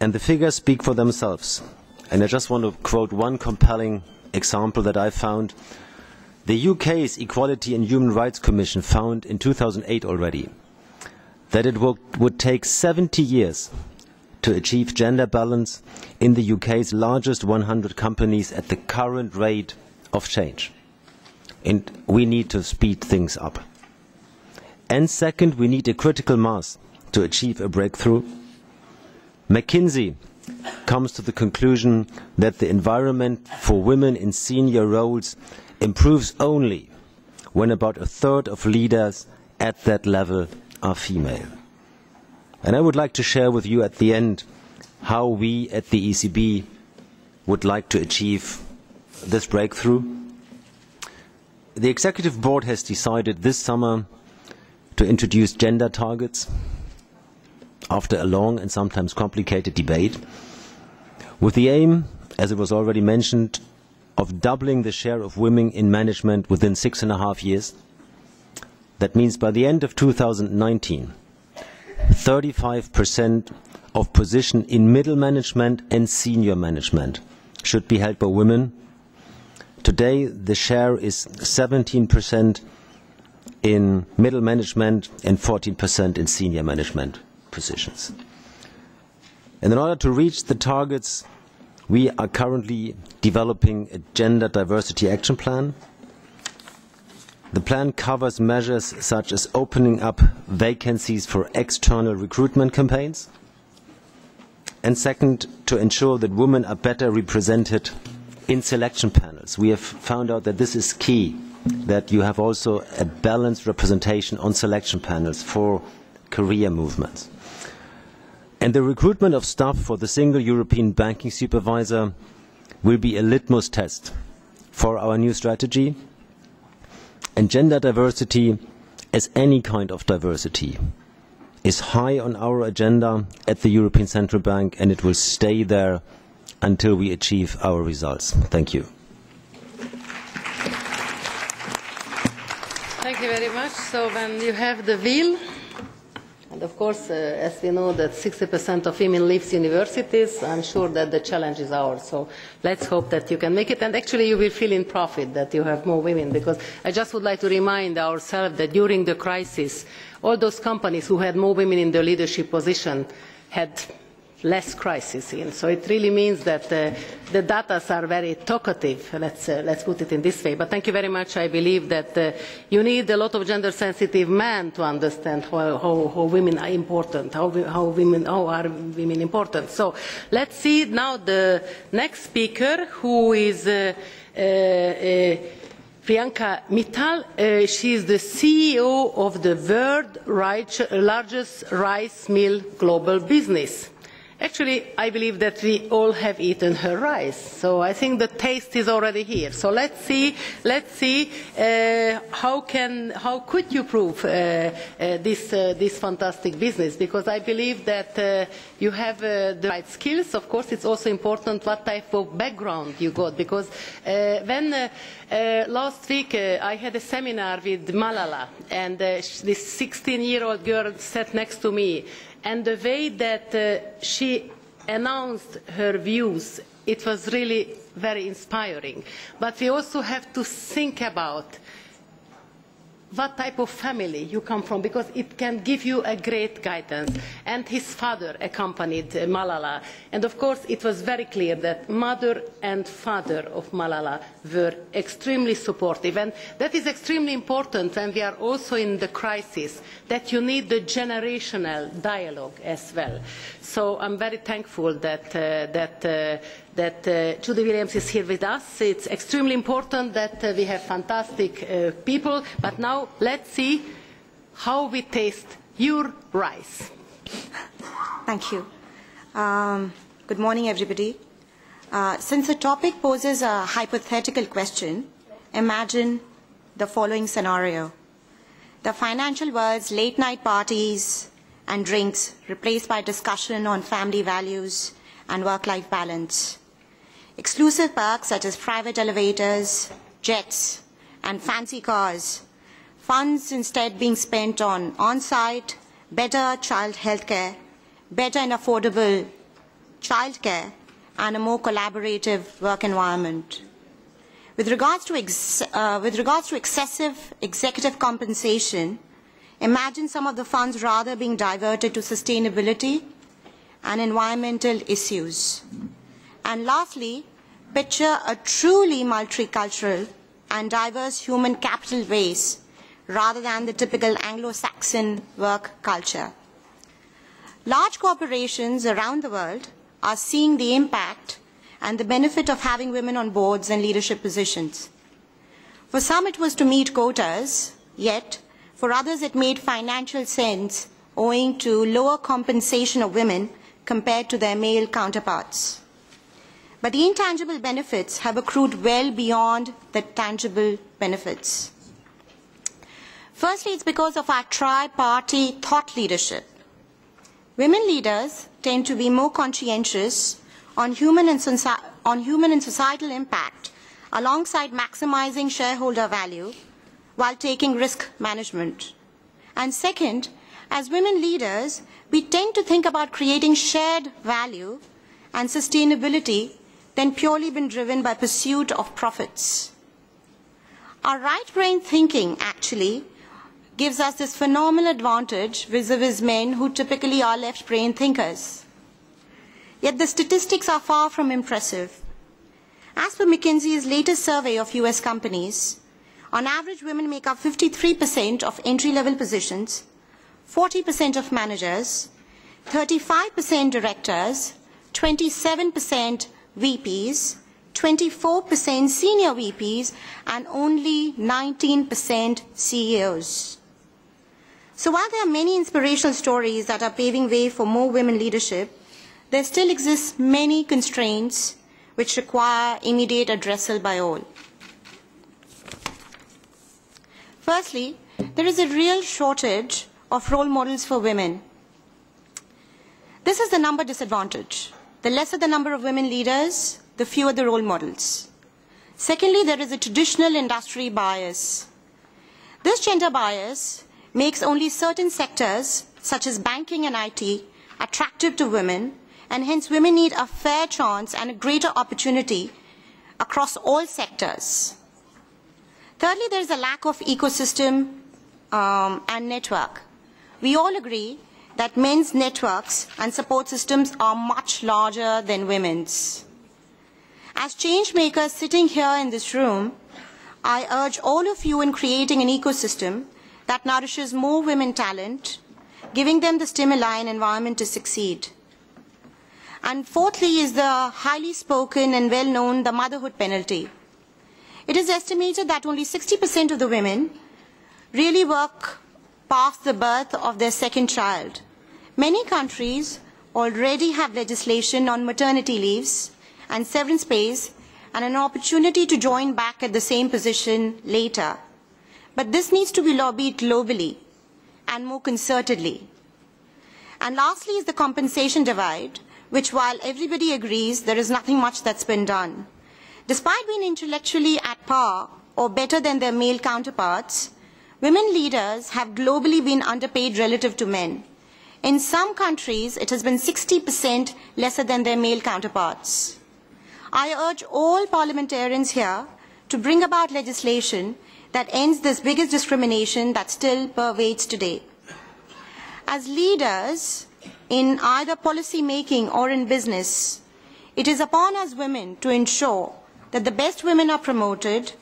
And the figures speak for themselves. And I just want to quote one compelling example that I found. The UK's Equality and Human Rights Commission found in 2008 already that it would take 70 years to achieve gender balance in the UK's largest 100 companies at the current rate of change. And we need to speed things up. And second, we need a critical mass to achieve a breakthrough. McKinsey comes to the conclusion that the environment for women in senior roles improves only when about a third of leaders at that level are female. And I would like to share with you at the end how we at the ECB would like to achieve this breakthrough. The Executive Board has decided this summer to introduce gender targets after a long and sometimes complicated debate, with the aim, as it was already mentioned, of doubling the share of women in management within 6.5 years. That means by the end of 2019, 35% of positions in middle management and senior management should be held by women. Today, the share is 17% in middle management and 14% in senior management positions. And in order to reach the targets, we are currently developing a gender diversity action plan. The plan covers measures such as opening up vacancies for external recruitment campaigns, and second, to ensure that women are better represented in selection panels. We have found out that this is key, that you have also a balanced representation on selection panels for career movements. And the recruitment of staff for the single European banking supervisor will be a litmus test for our new strategy. And gender diversity, as any kind of diversity, is high on our agenda at the European Central Bank, and it will stay there until we achieve our results. Thank you. Thank you very much. So when you have the will, and of course, as we know that 60% of women leave universities, I'm sure that the challenge is ours. So let's hope that you can make it. And actually, you will feel in profit that you have more women, because I just would like to remind ourselves that during the crisis, all those companies who had more women in their leadership position had less crisis in. So it really means that the data are very talkative, let's put it in this way. But thank you very much. I believe that you need a lot of gender-sensitive men to understand how women are important, how are women important. So let's see now the next speaker, who is Priyanka Mittal. She is the CEO of the world's largest rice mill global business. Actually, I believe that we all have eaten her rice, so I think the taste is already here. So let's see how could you prove this fantastic business, because I believe that you have the right skills. Of course, it's also important what type of background you got, because when last week I had a seminar with Malala, and this 16-year-old girl sat next to me. And the way that she announced her views, it was really very inspiring. But we also have to think about what type of family you come from, because it can give you a great guidance. And his father accompanied Malala. And of course, it was very clear that mother and father of Malala were extremely supportive. And that is extremely important when we are also in the crisis, that you need the generational dialogue as well. So I'm very thankful that Judy Williams is here with us. It's extremely important that we have fantastic people. But now let's see how we taste your rice. Thank you. Good morning, everybody. Since the topic poses a hypothetical question, imagine the following scenario. The financial world's late-night parties and drinks replaced by discussion on family values and work-life balance. Exclusive perks such as private elevators, jets, and fancy cars. Funds instead being spent on on-site, better child health care, better and affordable child care, and a more collaborative work environment. With regards to excessive executive compensation, imagine some of the funds rather being diverted to sustainability and environmental issues. And lastly, picture a truly multicultural and diverse human capital base rather than the typical Anglo-Saxon work culture. Large corporations around the world are seeing the impact and the benefit of having women on boards and leadership positions. For some it was to meet quotas, yet for others it made financial sense owing to lower compensation of women compared to their male counterparts. But the intangible benefits have accrued well beyond the tangible benefits. Firstly, it's because of our tri-party thought leadership. Women leaders tend to be more conscientious on human and societal impact alongside maximizing shareholder value while taking risk management. And second, as women leaders, we tend to think about creating shared value and sustainability than purely been driven by pursuit of profits. Our right-brain thinking actually gives us this phenomenal advantage vis-a-vis men who typically are left-brain thinkers. Yet the statistics are far from impressive. As per McKinsey's latest survey of US companies, on average women make up 53% of entry-level positions, 40% of managers, 35% directors, 27% VPs, 24% senior VPs, and only 19% CEOs. So while there are many inspirational stories that are paving way for more women leadership, there still exist many constraints which require immediate addressal by all. Firstly, there is a real shortage of role models for women, This is the number disadvantage. The lesser the number of women leaders, the fewer the role models. Secondly, there is a traditional industry bias. This gender bias makes only certain sectors, such as banking and IT, attractive to women, and hence women need a fair chance and a greater opportunity across all sectors. Thirdly, there is a lack of ecosystem and network. We all agree that men's networks and support systems are much larger than women's. As change makers sitting here in this room, I urge all of you in creating an ecosystem that nourishes more women talent, giving them the stimuli and environment to succeed. And fourthly is the highly spoken and well-known the motherhood penalty. It is estimated that only 60% of the women really work past the birth of their second child. Many countries already have legislation on maternity leaves and severance pays and an opportunity to join back at the same position later. But this needs to be lobbied globally and more concertedly. And lastly is the compensation divide, which while everybody agrees, there is nothing much that's been done. Despite being intellectually at par or better than their male counterparts, women leaders have globally been underpaid relative to men. In some countries, it has been 60% lesser than their male counterparts. I urge all parliamentarians here to bring about legislation that ends this biggest discrimination that still pervades today. As leaders in either policy making or in business, it is upon us women to ensure that the best women are promoted,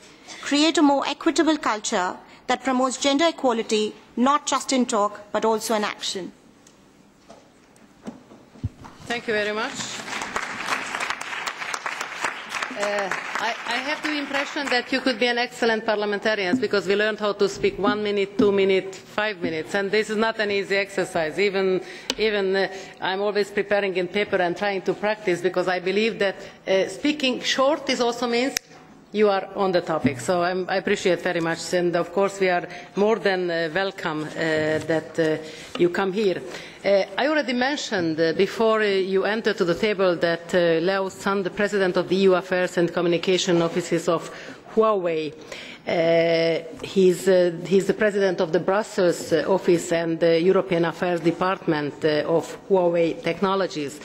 create a more equitable culture that promotes gender equality, not just in talk, but also in action. Thank you very much. I have the impression that you could be an excellent parliamentarian because we learned how to speak 1 minute, 2 minutes, 5 minutes, and this is not an easy exercise. Even I'm always preparing in paper and trying to practice because I believe that speaking short is also means you are on the topic. So I appreciate very much, and of course we are more than welcome that you come here. I already mentioned before you entered to the table that Leo Sun, the President of the EU Affairs and Communication Offices of Huawei, he's the President of the Brussels Office and the European Affairs Department of Huawei Technologies.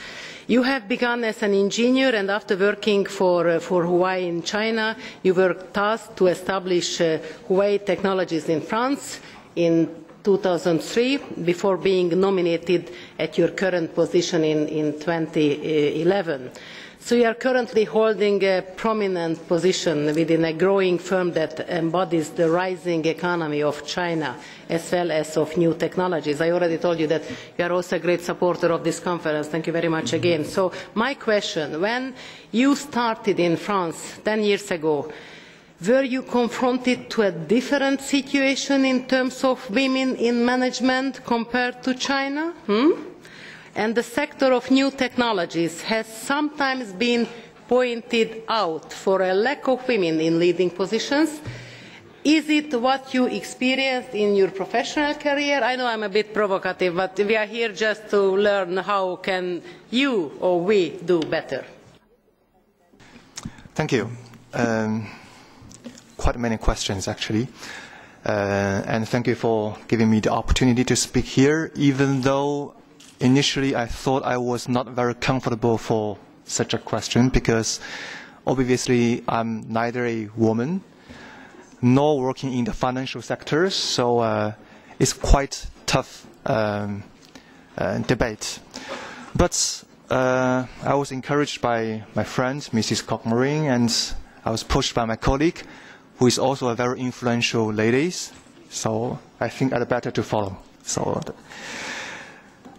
You have begun as an engineer, and after working for Huawei in China, you were tasked to establish Huawei Technologies in France in 2003, before being nominated at your current position in 2011. So you are currently holding a prominent position within a growing firm that embodies the rising economy of China as well as of new technologies. I already told you that you are also a great supporter of this conference. Thank you very much again. So my question, when you started in France 10 years ago, were you confronted to a different situation in terms of women in management compared to China? And the sector of new technologies has sometimes been pointed out for a lack of women in leading positions. Is it what you experienced in your professional career? I know I'm a bit provocative, but we are here just to learn how can you or we do better. Thank you. Quite many questions, actually. And thank you for giving me the opportunity to speak here, even though initially I thought I was not very comfortable for such a question, because obviously I'm neither a woman nor working in the financial sector, so it's quite tough debate. But I was encouraged by my friend, Mrs. Cockmarin, and I was pushed by my colleague, who is also a very influential lady, so I think I'd better to follow. So,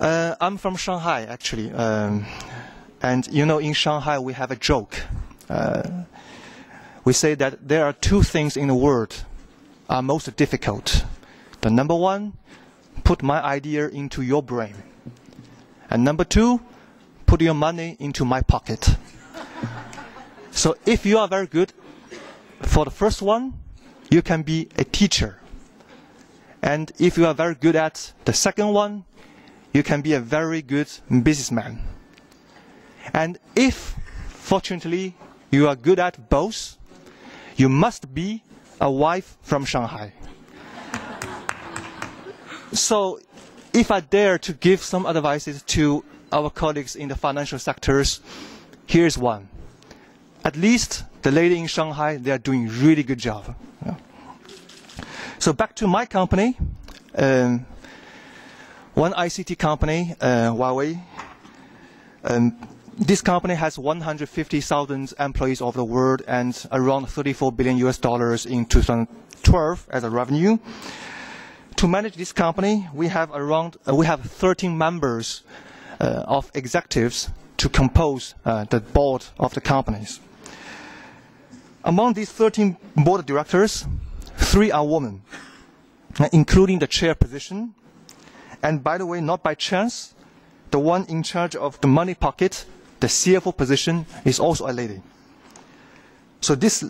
I'm from Shanghai, actually, and you know, in Shanghai we have a joke. We say that there are two things in the world are most difficult. The number one, put my idea into your brain, and number two, put your money into my pocket. So if you are very good for the first one, you can be a teacher. And if you are very good at the second one, you can be a very good businessman. And if, fortunately, you are good at both, you must be a wife from Shanghai. So if I dare to give some advices to our colleagues in the financial sectors, here's one. At least the lady in Shanghai, they are doing a really good job. Yeah. So back to my company, one ICT company, Huawei. This company has 150,000 employees over the world and around $34 billion in 2012 as a revenue. To manage this company, we have 13 members of executives to compose the board of the companies. Among these 13 board of directors, 3 are women, including the chair position. And by the way, not by chance, the one in charge of the money pocket, the CFO position, is also a lady. So this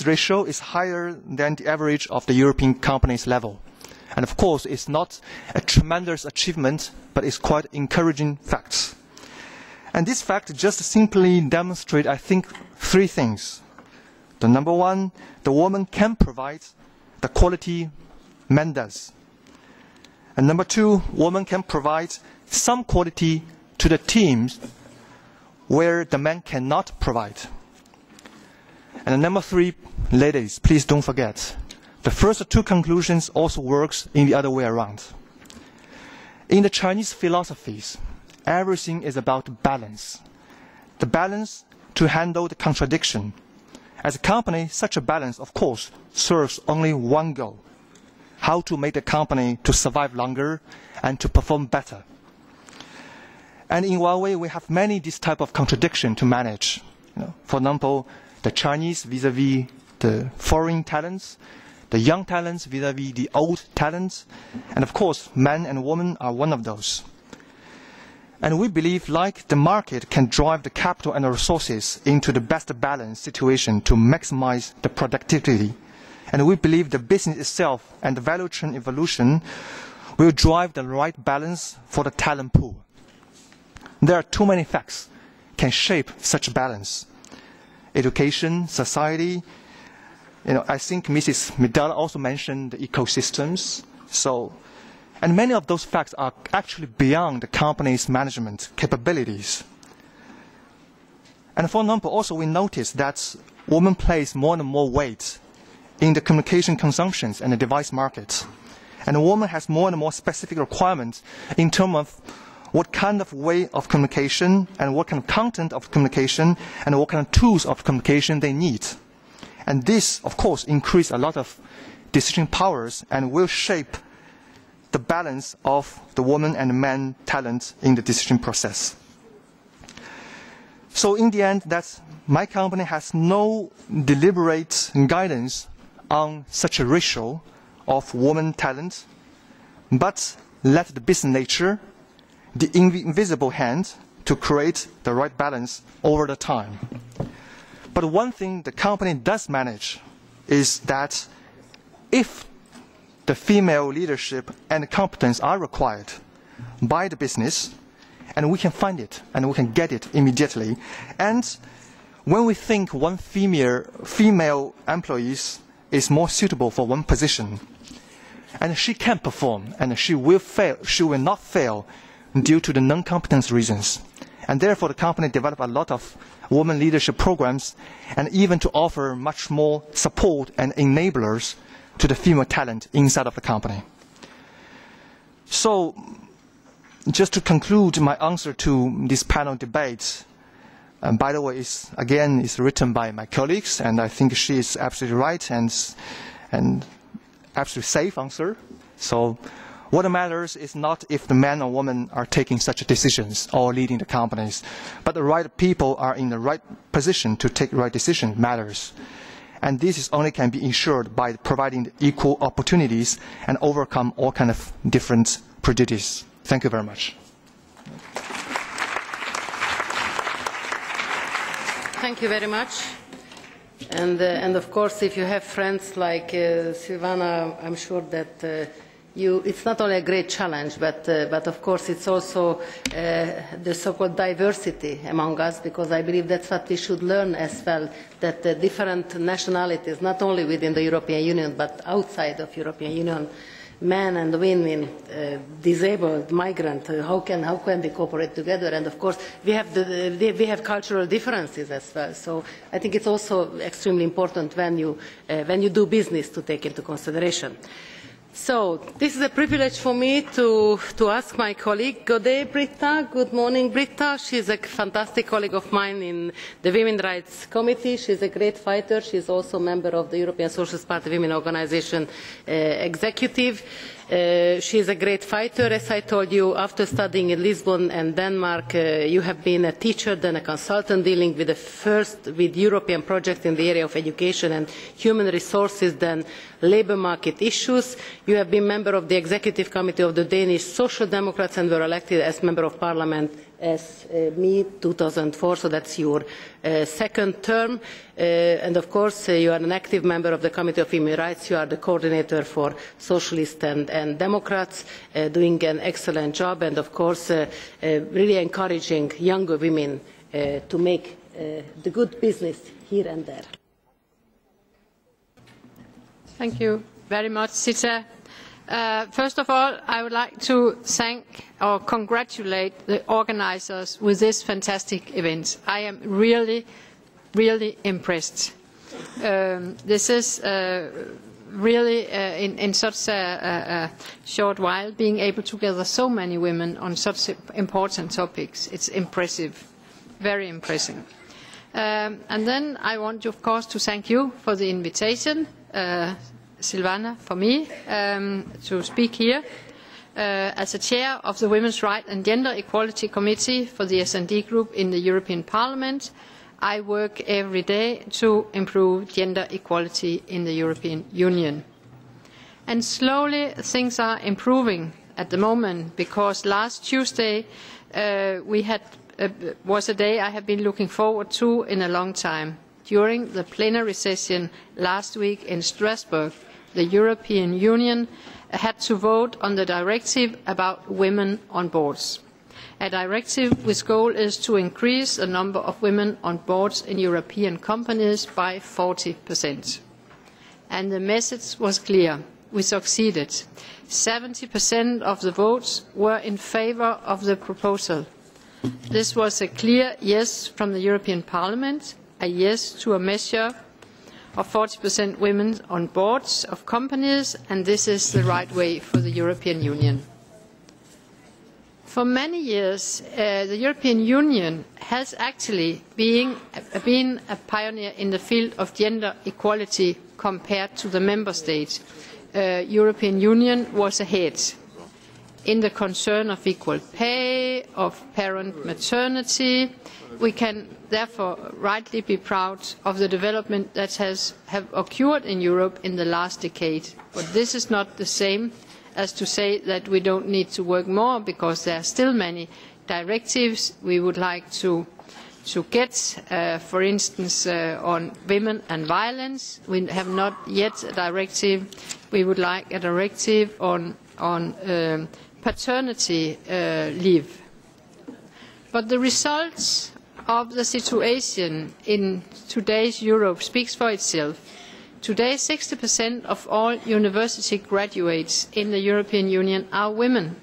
ratio is higher than the average of the European companies level. And of course, it's not a tremendous achievement, but it's quite encouraging facts. And this fact just simply demonstrates, I think, 3 things. The number one, the woman can provide the quality man does. And number 2, woman can provide some quality to the teams where the man cannot provide. And number 3, ladies, please don't forget, the first 2 conclusions also works in the other way around. In the Chinese philosophies, everything is about balance. The balance to handle the contradiction. As a company, such a balance, of course, serves only one goal: how to make the company to survive longer and to perform better. And in Huawei, we have many this type of contradiction to manage. For example, the Chinese vis-à-vis the foreign talents, the young talents vis-à-vis the old talents, and of course, men and women are one of those. And we believe, like the market can drive the capital and the resources into the best balanced situation to maximize the productivity, and we believe the business itself and the value chain evolution will drive the right balance for the talent pool. There are too many facts can shape such balance. Education, society, I think Mrs. Mittal also mentioned the ecosystems. And many of those facts are actually beyond the company's management capabilities. And for example, also we notice that women place more and more weight in the communication consumptions and the device markets. And a woman has more and more specific requirements in terms of what kind of way of communication and what kind of content of communication and what kind of tools of communication they need. And this, of course, increases a lot of decision powers and will shape the balance of the woman and man talent in the decision process. So in the end, my company has no deliberate guidance on such a ratio of woman talent, but let the business nature, the invisible hand, to create the right balance over the time. But one thing the company does manage is that if the female leadership and competence are required by the business, and we can find it and we can get it immediately, and when we think one female employee is more suitable for one position, and she can perform and she will not fail due to the non-competence reasons. And therefore the company developed a lot of women leadership programs and even to offer much more support and enablers to the female talent inside of the company. So just to conclude my answer to this panel debate, by the way, it's written by my colleagues, and I think she is absolutely right and absolutely safe answer. So what matters is not if the man or woman are taking such decisions or leading the companies, but the right people are in the right position to take the right decision matters. And this only can be ensured by providing equal opportunities and overcome all kinds of different prejudices. Thank you very much. Thank you very much. And of course, if you have friends like Silvana, I'm sure that it's not only a great challenge, but of course it's also the so-called diversity among us, because I believe that's what we should learn as well, that the different nationalities, not only within the European Union, but outside of European Union, men and women, disabled, migrant, how can we cooperate together? And of course, we have cultural differences as well. So I think it's also extremely important when you do business to take into consideration. So this is a privilege for me to ask my colleague. Good day, Britta. Good morning, Britta. She's a fantastic colleague of mine in the Women's Rights Committee. She's a great fighter. She's also a member of the European Socialist Party Women Organization Executive. She is a great fighter. As I told you, after studying in Lisbon and Denmark, you have been a teacher, then a consultant dealing with European projects in the area of education and human resources, then labour market issues. You have been member of the executive committee of the Danish Social Democrats and were elected as member of parliament as me 2004, so that's your second term. And of course, you are an active member of the Committee of Human Rights. You are the coordinator for Socialists and Democrats, doing an excellent job, and of course, really encouraging younger women to make the good business here and there. Thank you very much, Zita. First of all, I would like to thank or congratulate the organisers with this fantastic event. I am really, really impressed. This is really, in such a short while, being able to gather so many women on such important topics. It's impressive, very impressive. And then I want, of course, to thank you for the invitation. Silvana, for me, to speak here. As a chair of the Women's Rights and Gender Equality Committee for the S&D Group in the European Parliament, I work every day to improve gender equality in the European Union. And slowly things are improving at the moment, because last Tuesday was a day I have been looking forward to in a long time. During the plenary session last week in Strasbourg, the European Union had to vote on the directive about women on boards. A directive whose goal is to increase the number of women on boards in European companies by 40%. And the message was clear. We succeeded. 70% of the votes were in favour of the proposal. This was a clear yes from the European Parliament, a yes to a measure of 40% women on boards of companies, and this is the right way for the European Union. For many years, the European Union has actually been a pioneer in the field of gender equality compared to the member states. European Union was ahead in the concern of equal pay, of parent maternity. We can therefore rightly be proud of the development that have occurred in Europe in the last decade. But this is not the same as to say that we don't need to work more, because there are still many directives we would like to get, for instance, on women and violence. We have not yet a directive. We would like a directive on paternity leave. But the results of the situation in today's Europe speaks for itself. Today, 60% of all university graduates in the European Union are women.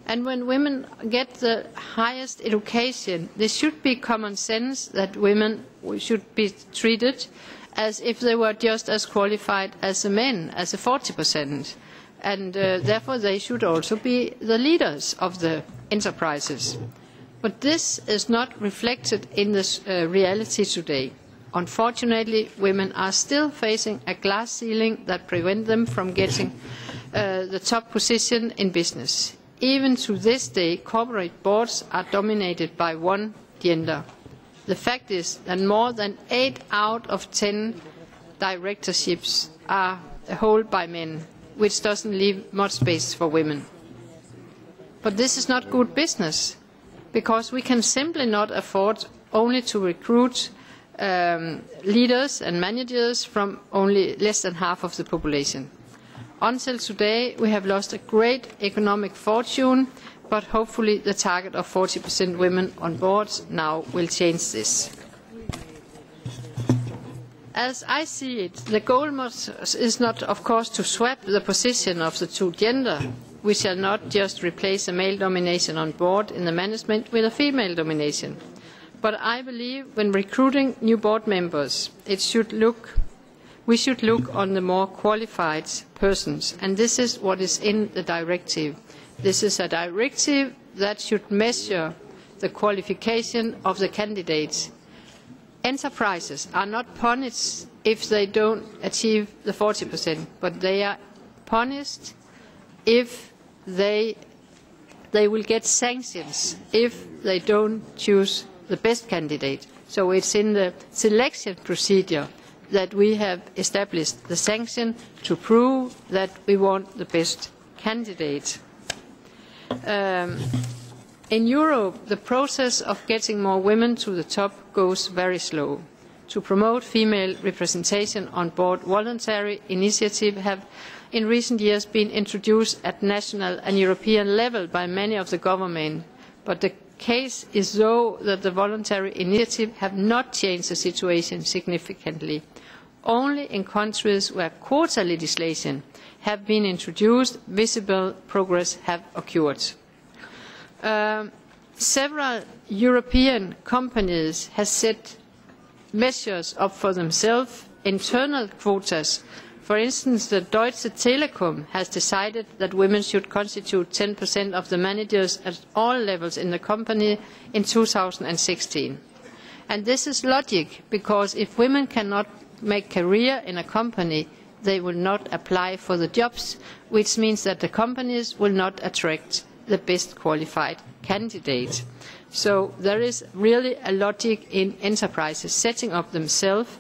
And when women get the highest education, this should be common sense that women should be treated as if they were just as qualified as the men, as the 40%. And therefore they should also be the leaders of the enterprises. But this is not reflected in this reality today. Unfortunately, women are still facing a glass ceiling that prevents them from getting the top position in business. Even to this day, corporate boards are dominated by one gender. The fact is that more than 8 out of 10 directorships are held by men, which doesn't leave much space for women. But this is not good business, because we can simply not afford only to recruit leaders and managers from only less than half of the population. Until today, we have lost a great economic fortune, but hopefully the target of 40% women on boards now will change this. As I see it, the goal is not, of course, to swap the position of the two genders. We shall not just replace a male domination on board in the management with a female domination. But I believe when recruiting new board members, we should look on the more qualified persons, and this is what is in the directive. This is a directive that should measure the qualification of the candidates. Enterprises are not punished if they don't achieve the 40%, but they are punished if they will get sanctions if they don't choose the best candidate. So it's in the selection procedure that we have established the sanction to prove that we want the best candidate. In Europe, the process of getting more women to the top goes very slow. To promote female representation on board, voluntary initiatives have in recent years been introduced at national and European level by many of the governments, but the case is though that the voluntary initiatives have not changed the situation significantly. Only in countries where quota legislation have been introduced, visible progress have occurred. Several European companies have set measures up for themselves, internal quotas. For instance, the Deutsche Telekom has decided that women should constitute 10% of the managers at all levels in the company in 2016. And this is logic, because if women cannot make career in a company, they will not apply for the jobs, which means that the companies will not attract the best qualified candidate. So there is really a logic in enterprises setting up themselves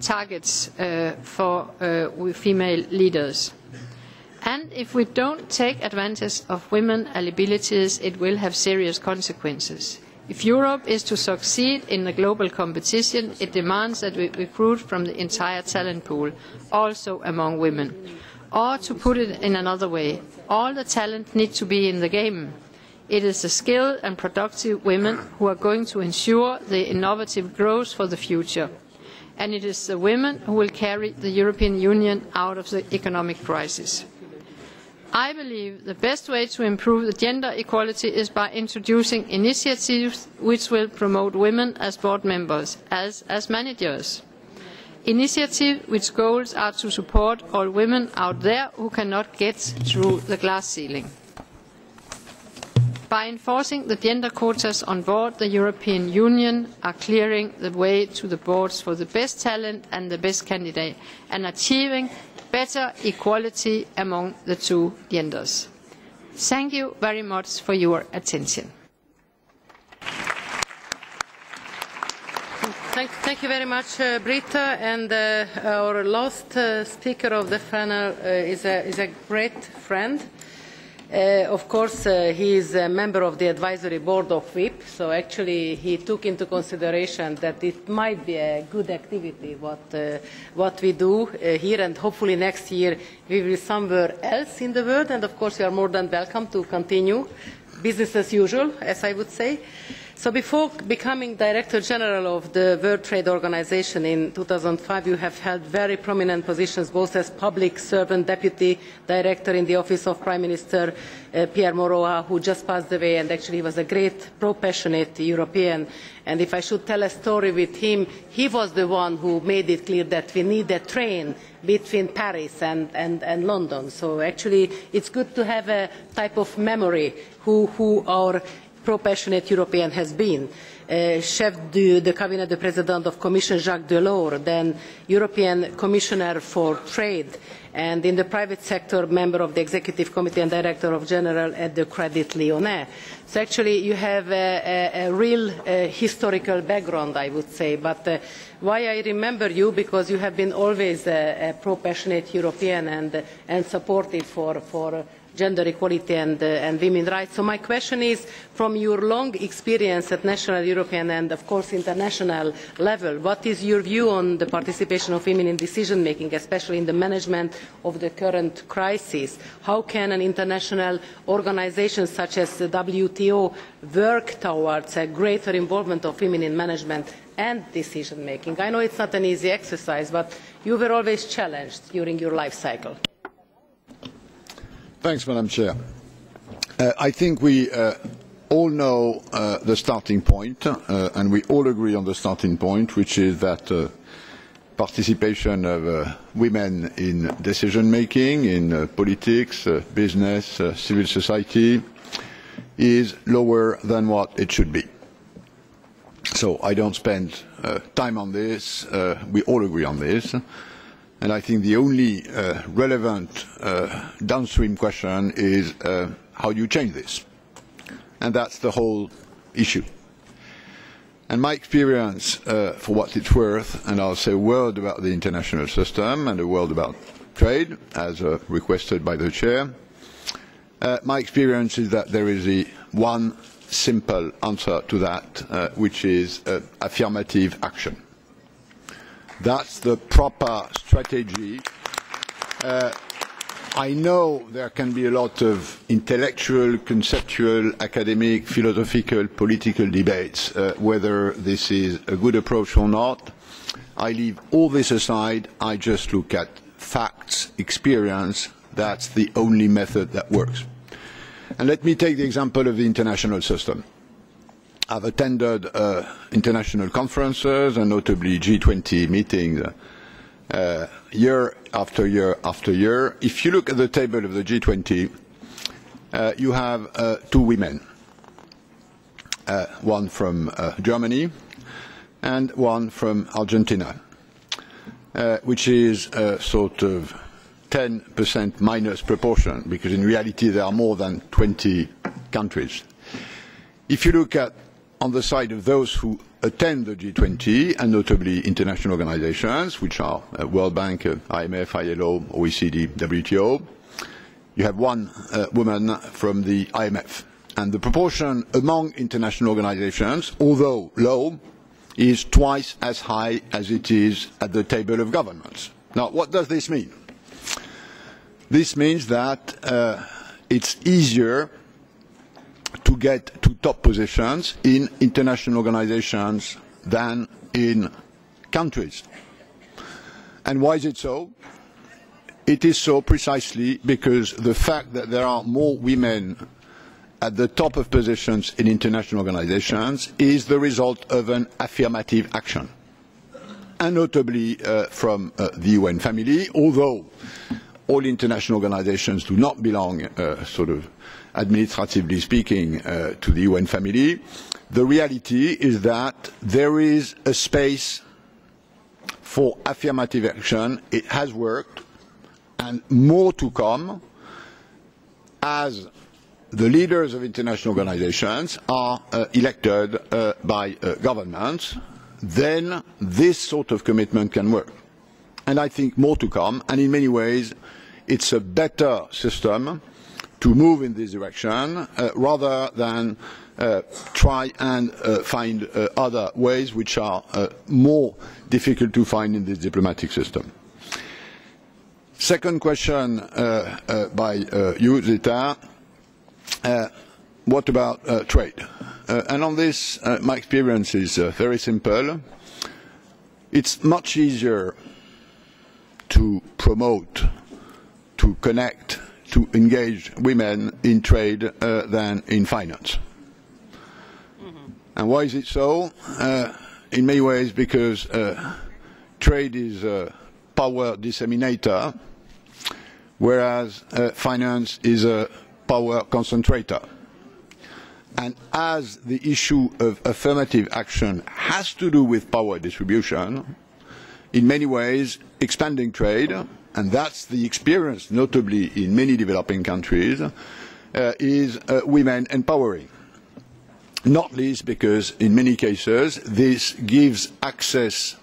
targets for female leaders. And if we don't take advantage of women's abilities, it will have serious consequences. If Europe is to succeed in the global competition, it demands that we recruit from the entire talent pool, also among women. Or to put it in another way, all the talent needs to be in the game. It is the skilled and productive women who are going to ensure the innovative growth for the future. And it is the women who will carry the European Union out of the economic crisis. I believe the best way to improve the gender equality is by introducing initiatives which will promote women as board members, as managers. Initiatives which goals are to support all women out there who cannot get through the glass ceiling. By enforcing the gender quotas on board, the European Union are clearing the way to the boards for the best talent and the best candidate, and achieving better equality among the two genders. Thank you very much for your attention. Thank you very much, Britta. And our last speaker of the panel is a great friend. Of course, he is a member of the advisory board of WIP, so actually he took into consideration that it might be a good activity what we do here, and hopefully next year we will be somewhere else in the world, and of course you are more than welcome to continue business as usual, as I would say. So before becoming Director General of the World Trade Organization in 2005, you have held very prominent positions both as public servant, Deputy Director in the Office of Prime Minister Pierre Mauroy, who just passed away, and actually he was a great pro-passionate European. And if I should tell a story with him, he was the one who made it clear that we need a train between Paris and London. So actually it's good to have a type of memory who our pro-passionate European has been. Chef de Cabinet de President of Commission Jacques Delors, then European Commissioner for Trade, and in the private sector, member of the Executive Committee and Director General at the Crédit Lyonnais. So actually you have a real historical background, I would say. But why I remember you? Because you have been always a pro-passionate European and supportive for gender equality and women's rights. So my question is, from your long experience at national, European and of course international level, what is your view on the participation of women in decision making, especially in the management of the current crisis? How can an international organisation such as the WTO work towards a greater involvement of women in management and decision making? I know it's not an easy exercise, but you were always challenged during your life cycle. Thanks, Madam Chair. I think we all know the starting point, and we all agree on the starting point, which is that participation of women in decision making, in politics, business, civil society, is lower than what it should be. So I don't spend time on this. We all agree on this. And I think the only relevant downstream question is how do you change this? And that's the whole issue. And my experience, for what it's worth, and I'll say a word about the international system and a word about trade, as requested by the Chair, my experience is that there is one simple answer to that, which is affirmative action. That's the proper strategy. I know there can be a lot of intellectual, conceptual, academic, philosophical, political debates whether this is a good approach or not. I leave all this aside. I just look at facts, experience. That's the only method that works. And let me take the example of the international system. I've attended international conferences and notably G20 meetings year after year after year. If you look at the table of the G20, you have two women, one from Germany and one from Argentina, which is a sort of 10% minus proportion, because in reality there are more than 20 countries. If you look at on the side of those who attend the G20, and notably international organizations, which are World Bank, IMF, ILO, OECD, WTO, you have one woman from the IMF. And the proportion among international organizations, although low, is twice as high as it is at the table of governments. Now, what does this mean? This means that it's easier to get to top positions in international organizations than in countries. And why is it so? It is so precisely because the fact that there are more women at the top of positions in international organizations is the result of an affirmative action, and notably from the UN family, although all international organizations do not belong sort of administratively speaking, to the UN family. The reality is that there is a space for affirmative action. It has worked, and more to come as the leaders of international organizations are elected by governments. Then this sort of commitment can work. And I think more to come, and in many ways it's a better system to move in this direction rather than try and find other ways which are more difficult to find in this diplomatic system. Second question by you, Zita. What about trade? And on this, my experience is very simple. It's much easier to promote, to connect, to engage women in trade than in finance. And why is it so? In many ways because trade is a power disseminator, whereas finance is a power concentrator. And as the issue of affirmative action has to do with power distribution, in many ways expanding trade, and that's the experience notably in many developing countries, is women empowering. Not least because in many cases this gives access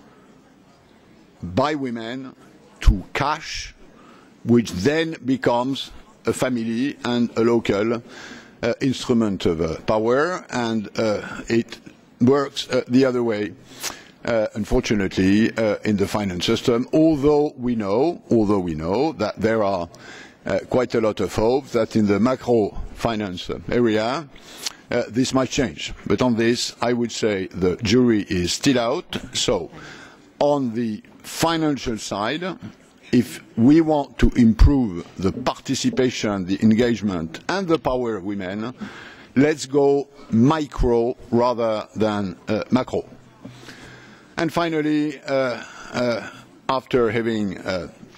by women to cash, which then becomes a family and a local instrument of power, and it works the other way, unfortunately, in the finance system, although we know that there are quite a lot of hope that in the macro finance area this might change. But on this, I would say the jury is still out. So, on the financial side, if we want to improve the participation, the engagement and the power of women, let's go micro rather than macro. And finally, after having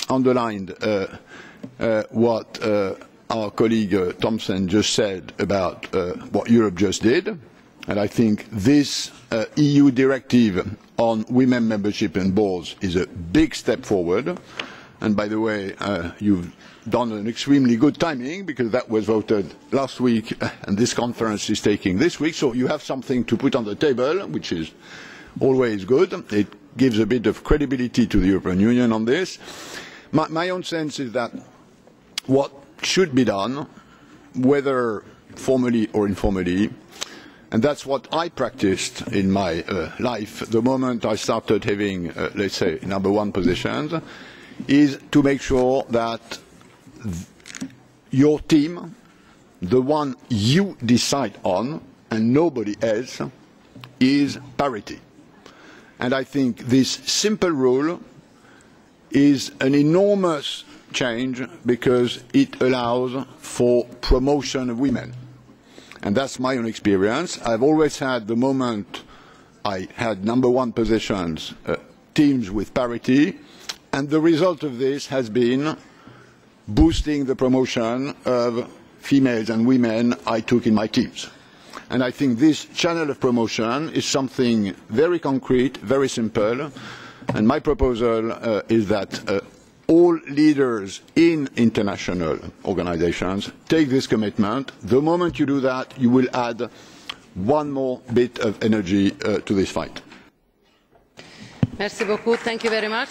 underlined what our colleague Thomsen just said about what Europe just did, and I think this EU directive on women membership in boards is a big step forward. And by the way, you've done an extremely good timing, because that was voted last week and this conference is taking this week, so you have something to put on the table, which is always good. It gives a bit of credibility to the European Union on this. My own sense is that what should be done, whether formally or informally, and that's what I practiced in my life the moment I started having, let's say, #1 positions, is to make sure that your team, the one you decide on, and nobody else, is parity. And I think this simple rule is an enormous change, because it allows for promotion of women. And that's my own experience. I've always had, the moment I had #1 positions, teams with parity, and the result of this has been boosting the promotion of females and women I took in my teams. And I think this channel of promotion is something very concrete, very simple, and my proposal is that all leaders in international organizations take this commitment. The moment you do that, you will add one more bit of energy to this fight. Merci beaucoup. Thank you very much.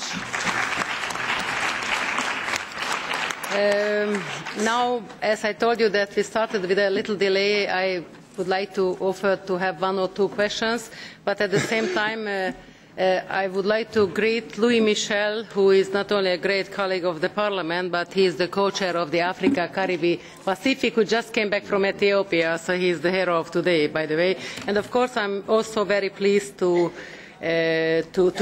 Now, as I told you that we started with a little delay, I would like to offer to have 1 or 2 questions, but at the same time, I would like to greet Louis Michel, who is not only a great colleague of the Parliament, but he is the co-chair of the Africa, Caribbean, Pacific, who just came back from Ethiopia, so he is the hero of today, by the way. And of course, I'm also very pleased to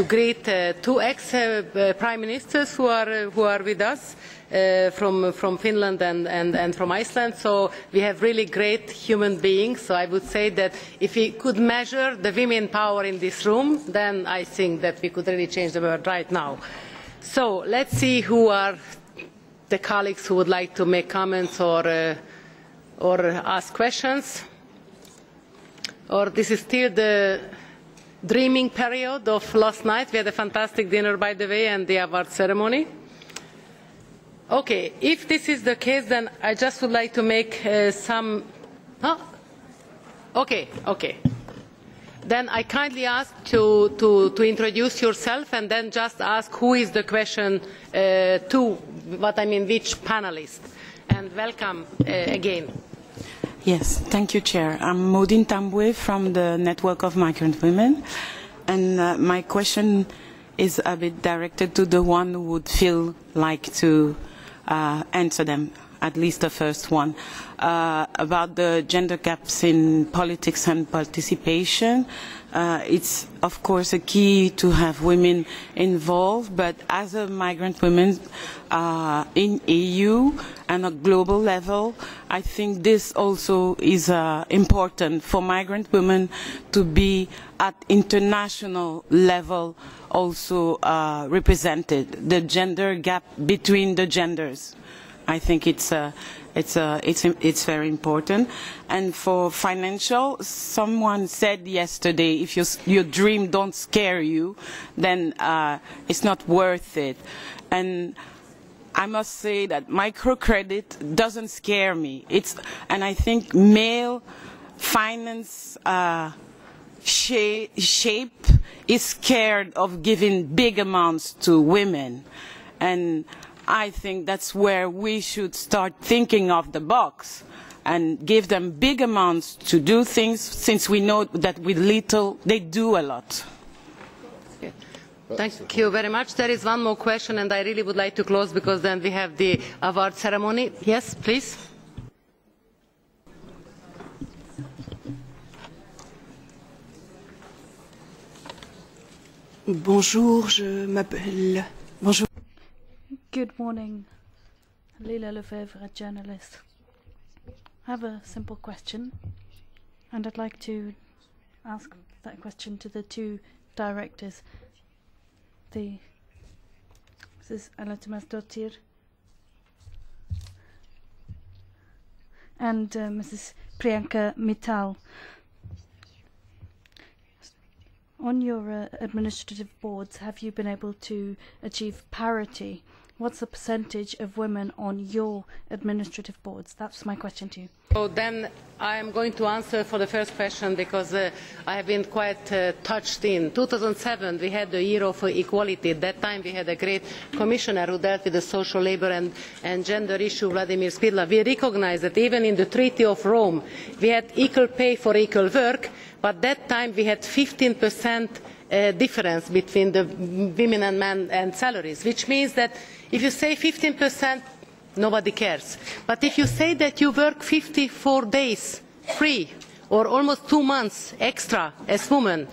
greet 2 ex-prime ministers who are with us. From Finland and from Iceland, so we have really great human beings. So I would say that if we could measure the women power in this room, then I think that we could really change the world right now. So let's see who are the colleagues who would like to make comments or ask questions. Or this is still the dreaming period of last night. We had a fantastic dinner, by the way, and the award ceremony. Okay, if this is the case, then I just would like to make some... Oh, okay. Then I kindly ask to introduce yourself, and then just ask who is the question to, which panelist. And welcome again. Yes, thank you, Chair. I'm Modine Tambwe from the Network of Migrant Women, and my question is a bit directed to the one who would feel like to answer them, at least the first one, about the gender gaps in politics and participation. It's, of course, a key to have women involved, but as a migrant woman in EU and a global level, I think this also is important for migrant women to be at international level also represented, the gender gap between the genders. I think it's very important. And for financial, someone said yesterday, if your dream don't scare you, then it's not worth it. And I must say that microcredit doesn't scare me. And I think male finance shape is scared of giving big amounts to women. And I think that's where we should start thinking of the box and give them big amounts to do things, since we know that with little they do a lot. Thank you very much. There is one more question, and I really would like to close because then we have the award ceremony. Yes, please. Bonjour, je m'appelle. Bonjour. Good morning. Lila Lefebvre, a journalist. I have a simple question, and I'd like to ask that question to the two directors. Mrs. Tomasdottir and Mrs. Priyanka Mittal. On your administrative boards, have you been able to achieve parity? What's the percentage of women on your administrative boards? That's my question to you. So then I am going to answer for the first question because I have been quite touched in. 2007 we had the year of equality. At that time we had a great commissioner who dealt with the social, labor and gender issue, Vladimir Spidla. We recognized that even in the Treaty of Rome we had equal pay for equal work, but that time we had 15% difference between the women and men and salaries, which means that if you say 15%, nobody cares. But if you say that you work 54 days free or almost 2 months extra as women,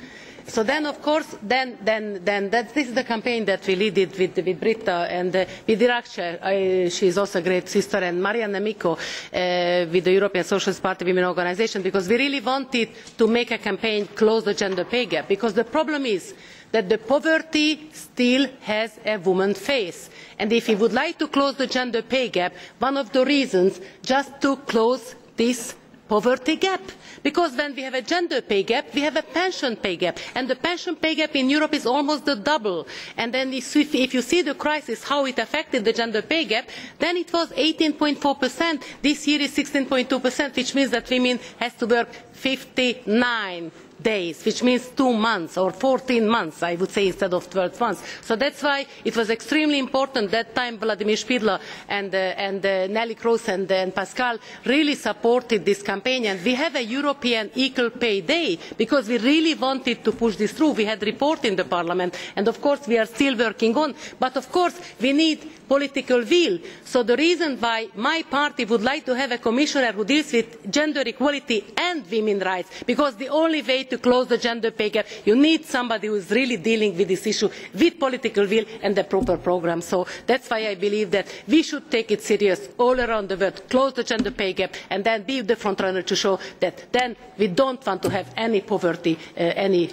so then of course this is the campaign that we led with Britta and with Irak. She is also a great sister, and Marianne Miko with the European Socialist Party Women Organization, because we really wanted to make a campaign close the gender pay gap, because the problem is that the poverty still has a woman face. And if we would like to close the gender pay gap, one of the reasons just to close this poverty gap. Because when we have a gender pay gap, we have a pension pay gap. And the pension pay gap in Europe is almost the double. And then if you see the crisis, how it affected the gender pay gap, then it was 18.4%. This year is 16.2%, which means that women have to work 59 days, which means 2 months or 14 months, I would say, instead of 12 months. So that's why it was extremely important that time Vladimir Spidla and Neelie, Kroes and Pascal really supported this campaign. And we have a European Equal Pay Day because we really wanted to push this through. We had a report in the Parliament, and of course we are still working on. But of course we need political will. So the reason why my party would like to have a commissioner who deals with gender equality and women's rights, because the only way to close the gender pay gap, you need somebody who is really dealing with this issue with political will and a proper program. So that's why I believe that we should take it serious all around the world, close the gender pay gap, and then be the front runner to show that then we don't want to have any poverty any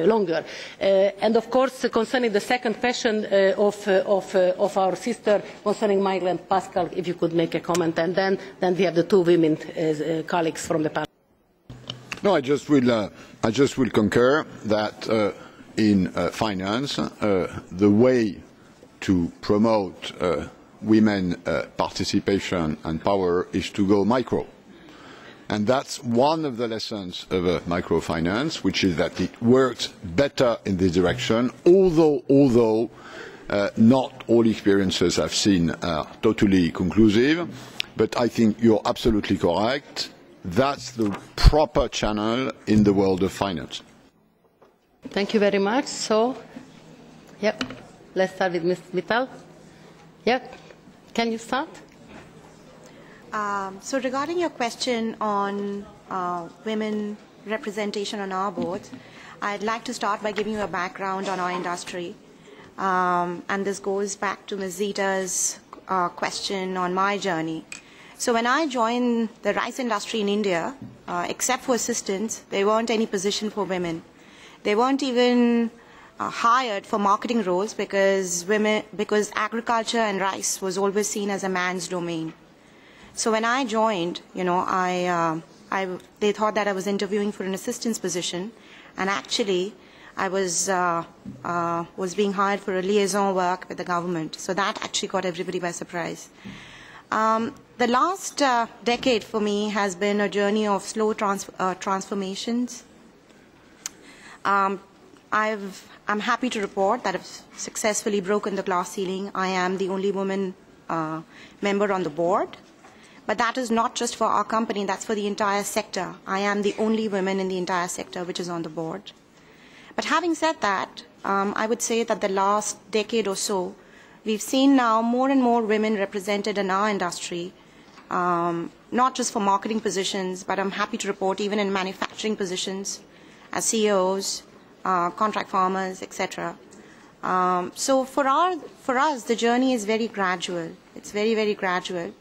longer. And of course, concerning the second question of our sister concerning migrant, Pascal, if you could make a comment, and then we have the two women colleagues from the panel. No, I just will concur that in finance, the way to promote women participation and power is to go micro. And that's one of the lessons of microfinance, which is that it works better in this direction, although not all experiences I've seen are totally conclusive. But I think you're absolutely correct. That's the proper channel in the world of finance. Thank you very much. So, yep, let's start with Ms. Mittal. Yep, can you start? So regarding your question on women representation on our boards, I'd like to start by giving you a background on our industry. And this goes back to Ms. Zita's question on my journey. So when I joined the rice industry in India, except for assistants, there weren't any position for women. They weren't even hired for marketing roles because agriculture and rice was always seen as a man's domain. So when I joined, you know, they thought that I was interviewing for an assistant's position, and actually I was being hired for a liaison work with the government. So that actually got everybody by surprise. The last decade for me has been a journey of slow transformations. I'm happy to report that I've successfully broken the glass ceiling. I am the only woman member on the board. But that is not just for our company, that's for the entire sector. I am the only woman in the entire sector which is on the board. But having said that, I would say that the last decade or so, we've seen now more and more women represented in our industry, not just for marketing positions, but I'm happy to report even in manufacturing positions, as CEOs, contract farmers, etc. So for us, the journey is very gradual. It's very, very gradual.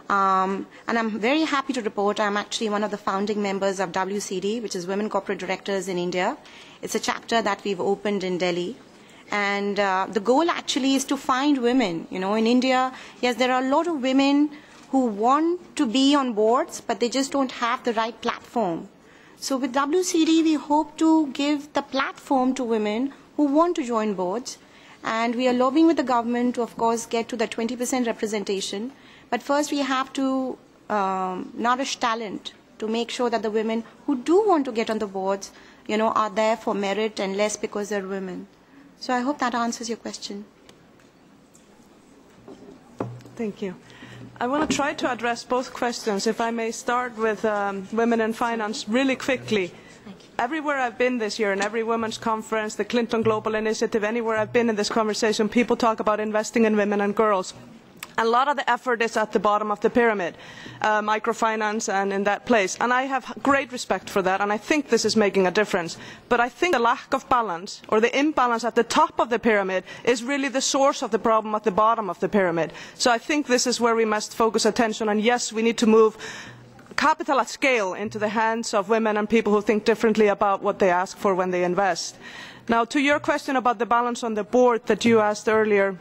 And I'm very happy to report I'm actually one of the founding members of WCD, which is Women Corporate Directors in India. It's a chapter that we've opened in Delhi. And the goal actually is to find women. You know, in India, yes, there are a lot of women who want to be on boards, but they just don't have the right platform. So with WCD, we hope to give the platform to women who want to join boards. And we are lobbying with the government to, of course, get to the 20% representation. But first, we have to nourish talent to make sure that the women who do want to get on the boards, you know, are there for merit and less because they're women. So I hope that answers your question. Thank you. I want to try to address both questions. If I may start with women in finance really quickly. Everywhere I've been this year, in every women's conference, the Clinton Global Initiative, anywhere I've been in this conversation, people talk about investing in women and girls. A lot of the effort is at the bottom of the pyramid, microfinance and in that place. And I have great respect for that, and I think this is making a difference. But I think the lack of balance, or the imbalance at the top of the pyramid, is really the source of the problem at the bottom of the pyramid. So I think this is where we must focus attention. And yes, we need to move capital at scale into the hands of women and people who think differently about what they ask for when they invest. Now, to your question about the balance on the board that you asked earlier,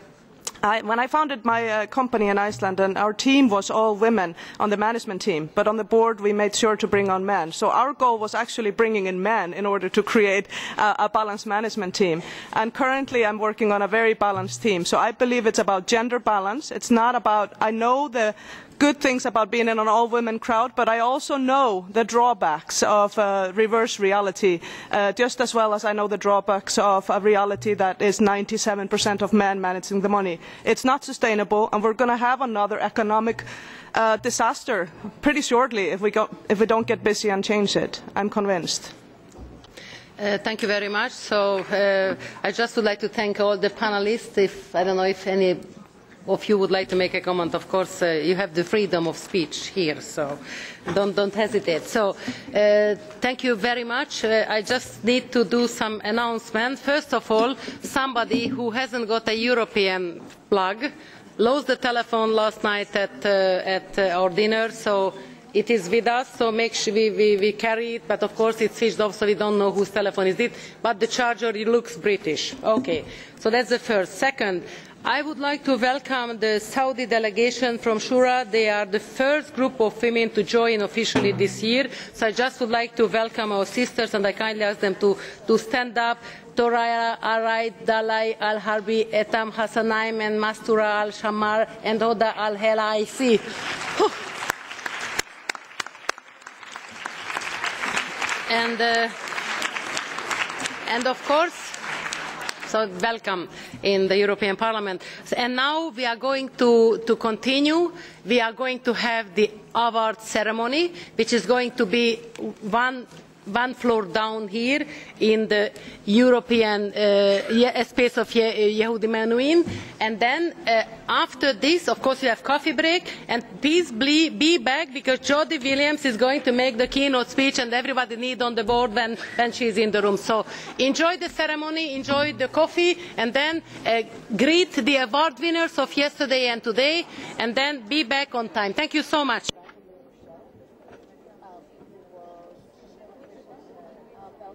when I founded my company in Iceland, and our team was all women on the management team, but on the board we made sure to bring on men. So our goal was actually bringing in men in order to create a balanced management team. And currently I'm working on a very balanced team. So I believe it's about gender balance. It's not about, I know the good things about being in an all-women crowd, but I also know the drawbacks of reverse reality, just as well as I know the drawbacks of a reality that is 97% of men managing the money. It's not sustainable, and we're going to have another economic disaster pretty shortly if we don't get busy and change it. I'm convinced. Thank you very much. So I just would like to thank all the panelists. I don't know if any of you would like to make a comment. Of course, you have the freedom of speech here, so don't hesitate. So thank you very much. I just need to do some announcements. First of all, somebody who hasn't got a European plug lost the telephone last night at our dinner, so it is with us, so make sure we carry it, but of course it's switched off, so we don't know whose telephone is it, but the charger, it looks British. Okay, so that's the first. Second, I would like to welcome the Saudi delegation from Shura. They are the first group of women to join officially this year. So I just would like to welcome our sisters, and I kindly ask them to stand up. Toraya Arai Dalai Al Harbi Etam Hassanaim and Mastura Al Shamar and Oda Al Helaisi. And of course, so welcome in the European Parliament. And now we are going to continue. We are going to have the award ceremony, which is going to be one floor down here in the European space of Yehudi Menuhin. And then after this, of course, we have coffee break. And please be back, because Jodie Williams is going to make the keynote speech, and everybody needs on the board when she's in the room. So enjoy the ceremony, enjoy the coffee, and then greet the award winners of yesterday and today, and then be back on time. Thank you so much.